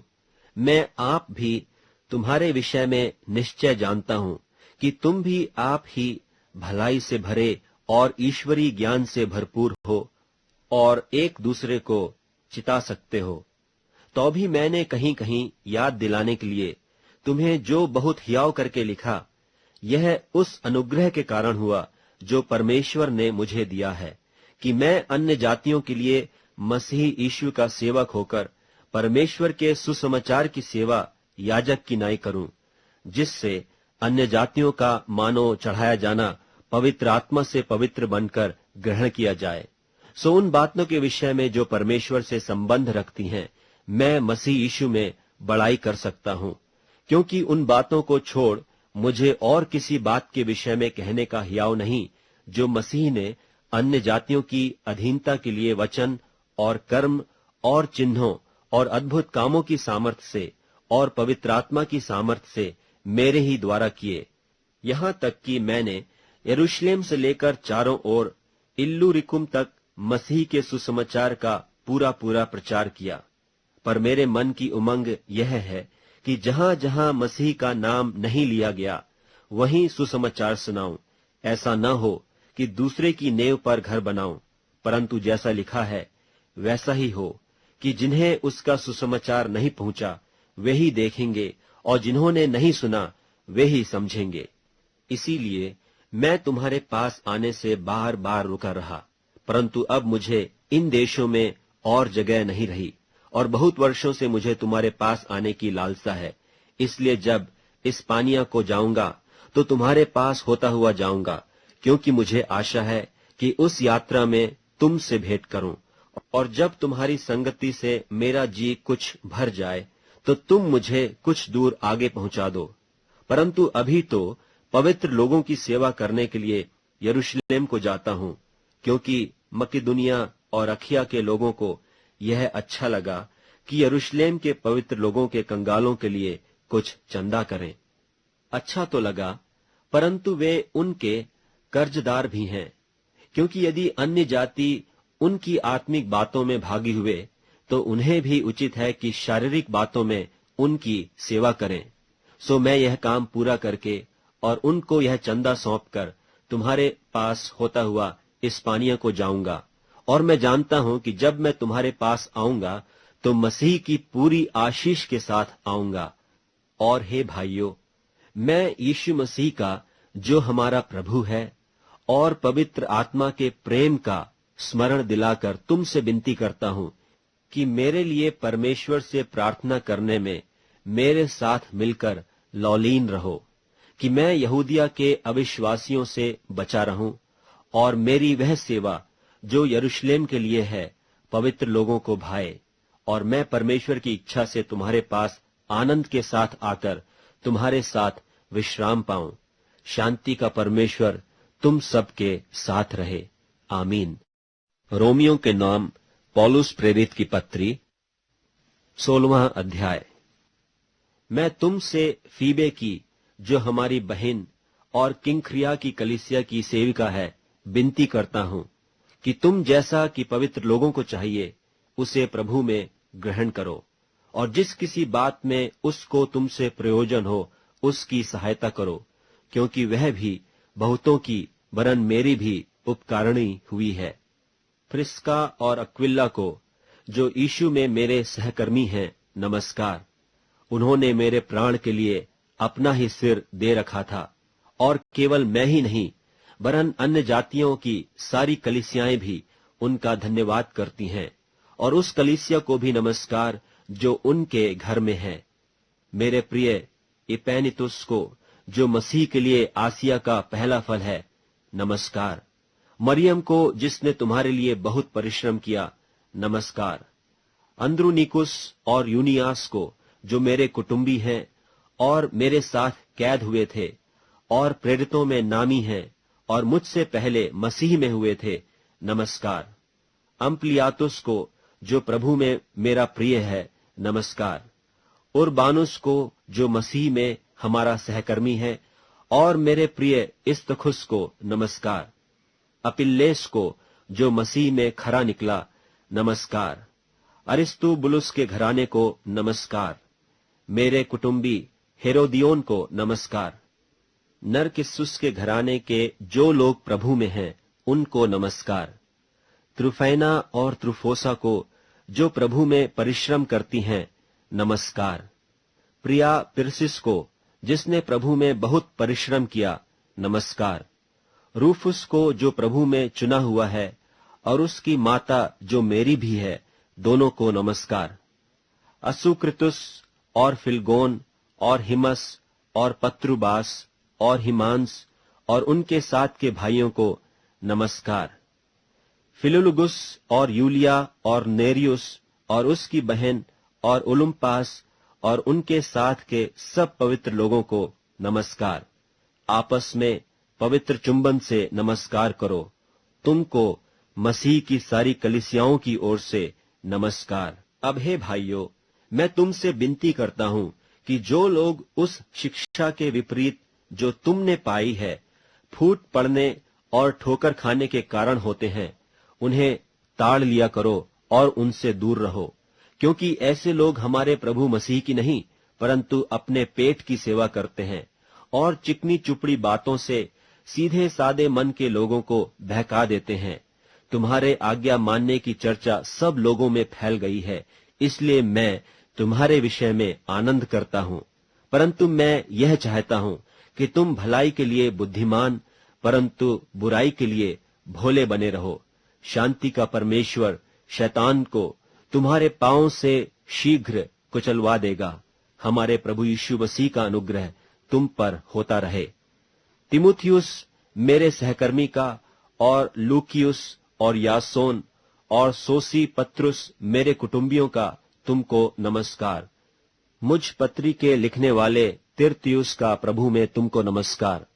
मैं आप भी तुम्हारे विषय में निश्चय जानता हूं कि तुम भी आप ही भलाई से भरे और ईश्वरीय ज्ञान से भरपूर हो और एक दूसरे को चिता सकते हो। तो भी मैंने कहीं कहीं याद दिलाने के लिए तुम्हें जो बहुत हियाव करके लिखा, यह उस अनुग्रह के कारण हुआ जो परमेश्वर ने मुझे दिया है कि मैं अन्य जातियों के लिए मसीह यीशु का सेवक होकर परमेश्वर के सुसमाचार की सेवा याजक की नाई करूं, जिससे अन्य जातियों का मानो चढ़ाया जाना पवित्र आत्मा से पवित्र बनकर ग्रहण किया जाए। सो उन बातों के विषय में जो परमेश्वर से संबंध रखती हैं, मैं मसीह यीशु में बड़ाई कर सकता हूं, क्योंकि उन बातों को छोड़ मुझे और किसी बात के विषय में कहने का हियाव नहीं, जो मसीह ने अन्य जातियों की अधीनता के लिए वचन और कर्म और चिन्हों और अद्भुत कामों की सामर्थ्य से और पवित्र आत्मा की सामर्थ्य से मेरे ही द्वारा किए, यहां तक कि मैंने यरूशलेम से लेकर चारों ओर इल्लुरिकुम तक मसीह के सुसमाचार का पूरा पूरा प्रचार किया। पर मेरे मन की उमंग यह है कि जहां जहां मसीह का नाम नहीं लिया गया, वहीं सुसमाचार सुनाऊं। ऐसा न हो कि दूसरे की नेव पर घर बनाऊं, परंतु जैसा लिखा है वैसा ही हो कि जिन्हें उसका सुसमाचार नहीं पहुंचा वे ही देखेंगे, और जिन्होंने नहीं सुना वे ही समझेंगे। इसीलिए मैं तुम्हारे पास आने से बार बार रुका रहा, परंतु अब मुझे इन देशों में और जगह नहीं रही, और बहुत वर्षों से मुझे तुम्हारे पास आने की लालसा है। इसलिए जब इस्पानिया को जाऊंगा तो तुम्हारे पास होता हुआ जाऊंगा, क्योंकि मुझे आशा है कि उस यात्रा में तुमसे भेंट करूं, और जब तुम्हारी संगति से मेरा जी कुछ भर जाए तो तुम मुझे कुछ दूर आगे पहुंचा दो। परंतु अभी तो पवित्र लोगों की सेवा करने के लिए यरूशलेम को जाता हूं, क्योंकि मकिदुनिया और अखिया के लोगों को यह अच्छा लगा कि यरूशलेम के पवित्र लोगों के कंगालों के लिए कुछ चंदा करें। अच्छा तो लगा, परंतु वे उनके कर्जदार भी हैं, क्योंकि यदि अन्य जाति उनकी आत्मिक बातों में भागी हुए तो उन्हें भी उचित है कि शारीरिक बातों में उनकी सेवा करें। सो मैं यह काम पूरा करके और उनको यह चंदा सौंपकर तुम्हारे पास होता हुआ इस्पानिया को जाऊंगा, और मैं जानता हूं कि जब मैं तुम्हारे पास आऊंगा तो मसीह की पूरी आशीष के साथ आऊंगा। और हे भाइयों, मैं यीशु मसीह का जो हमारा प्रभु है और पवित्र आत्मा के प्रेम का स्मरण दिलाकर तुमसे विनती करता हूं कि मेरे लिए परमेश्वर से प्रार्थना करने में मेरे साथ मिलकर लौलीन रहो, कि मैं यहूदिया के अविश्वासियों से बचा रहूं, और मेरी वह सेवा जो यरूशलेम के लिए है पवित्र लोगों को भाए, और मैं परमेश्वर की इच्छा से तुम्हारे पास आनंद के साथ आकर तुम्हारे साथ विश्राम पाऊं। शांति का परमेश्वर तुम सबके साथ रहे। आमीन। रोमियों के नाम पौलुस प्रेरित की पत्री, 16वां अध्याय। मैं तुमसे फीबे की, जो हमारी बहन और किंख्रिया की कलीसिया की सेविका है, विनती करता हूं कि तुम जैसा कि पवित्र लोगों को चाहिए उसे प्रभु में ग्रहण करो, और जिस किसी बात में उसको तुमसे प्रयोजन हो उसकी सहायता करो, क्योंकि वह भी बहुतों की वरन मेरी भी उपकारिणी हुई है। प्रिस्का और अक्विला को, जो यीशु में मेरे सहकर्मी हैं, नमस्कार। उन्होंने मेरे प्राण के लिए अपना ही सिर दे रखा था, और केवल मैं ही नहीं वरन अन्य जातियों की सारी कलीसियाएं भी उनका धन्यवाद करती हैं, और उस कलीसिया को भी नमस्कार जो उनके घर में है। मेरे प्रिय इपैनितुस को, जो मसीह के लिए आसिया का पहला फल है, नमस्कार। मरियम को, जिसने तुम्हारे लिए बहुत परिश्रम किया, नमस्कार। अंद्रुनिकुस और यूनियास को, जो मेरे कुटुंबी हैं और मेरे साथ कैद हुए थे और प्रेरितों में नामी हैं और मुझसे पहले मसीह में हुए थे, नमस्कार। अम्प्लियातुस को, जो प्रभु में मेरा प्रिय है, नमस्कार। उर्बानुस को, जो मसीह में हमारा सहकर्मी है, और मेरे प्रिय इस्तखुस को नमस्कार। अपिल्लेस को, जो मसीह में खरा निकला, नमस्कार। अरिस्तुबुलुस के घराने को नमस्कार। मेरे कुटुंबी हेरोदियोन को नमस्कार। नरकिस्सुस के घराने के जो लोग प्रभु में हैं, उनको नमस्कार। त्रुफैना और त्रुफोसा को, जो प्रभु में परिश्रम करती हैं, नमस्कार। प्रिया पिरसिस को, जिसने प्रभु में बहुत परिश्रम किया, नमस्कार। रूफुस को, जो प्रभु में चुना हुआ है, और उसकी माता जो मेरी भी है, दोनों को नमस्कार। असुक्रितुस और फिलगोन और हिमस और पत्रुबास और हिमांस और उनके साथ के भाइयों को नमस्कार। फिलुलुगुस और यूलिया और नेरियुस और उसकी बहन और उलुम्पास और उनके साथ के सब पवित्र लोगों को नमस्कार। आपस में पवित्र चुंबन से नमस्कार करो। तुमको मसीह की सारी कलीसियाओं की ओर से नमस्कार। अब हे भाइयों, मैं तुमसे विनती करता हूं कि जो लोग उस शिक्षा के विपरीत जो तुमने पाई है फूट पड़ने और ठोकर खाने के कारण होते हैं, उन्हें ताड़ लिया करो और उनसे दूर रहो, क्योंकि ऐसे लोग हमारे प्रभु मसीह की नहीं परंतु अपने पेट की सेवा करते हैं और चिकनी चुपड़ी बातों से सीधे सादे मन के लोगों को बहका देते हैं। तुम्हारे आज्ञा मानने की चर्चा सब लोगों में फैल गई है, इसलिए मैं तुम्हारे विषय में आनंद करता हूं। परंतु मैं यह चाहता हूं कि तुम भलाई के लिए बुद्धिमान परंतु बुराई के लिए भोले बने रहो। शांति का परमेश्वर शैतान को तुम्हारे पांव से शीघ्र कुचलवा देगा। हमारे प्रभु यीशु मसीह का अनुग्रह तुम पर होता रहे। तिमुथियुस मेरे सहकर्मी का और लूकियुस और यासोन और सोसी पत्रुस मेरे कुटुंबियों का तुमको नमस्कार। मुझ पत्री के लिखने वाले तिर्तियुस का प्रभु में तुमको नमस्कार।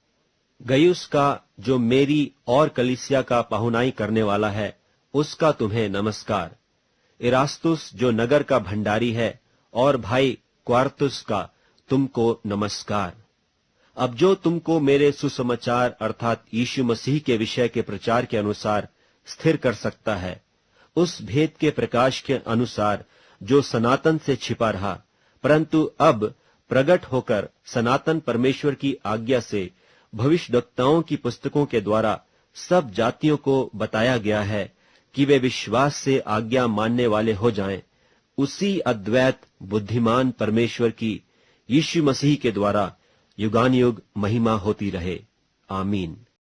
गयुस का, जो मेरी और कलीसिया का पहुनाई करने वाला है, उसका तुम्हें नमस्कार। इरास्तुस, जो नगर का भंडारी है, और भाई क्वार्तुस का तुमको नमस्कार। अब जो तुमको मेरे सुसमाचार अर्थात यीशु मसीह के विषय के प्रचार के अनुसार स्थिर कर सकता है, उस भेद के प्रकाश के अनुसार जो सनातन से छिपा रहा परंतु अब प्रकट होकर सनातन परमेश्वर की आज्ञा से भविष्यद्वक्ताओं की पुस्तकों के द्वारा सब जातियों को बताया गया है कि वे विश्वास से आज्ञा मानने वाले हो जाएं। उसी अद्वैत बुद्धिमान परमेश्वर की यीशु मसीह के द्वारा युगानुयुग महिमा होती रहे। आमीन।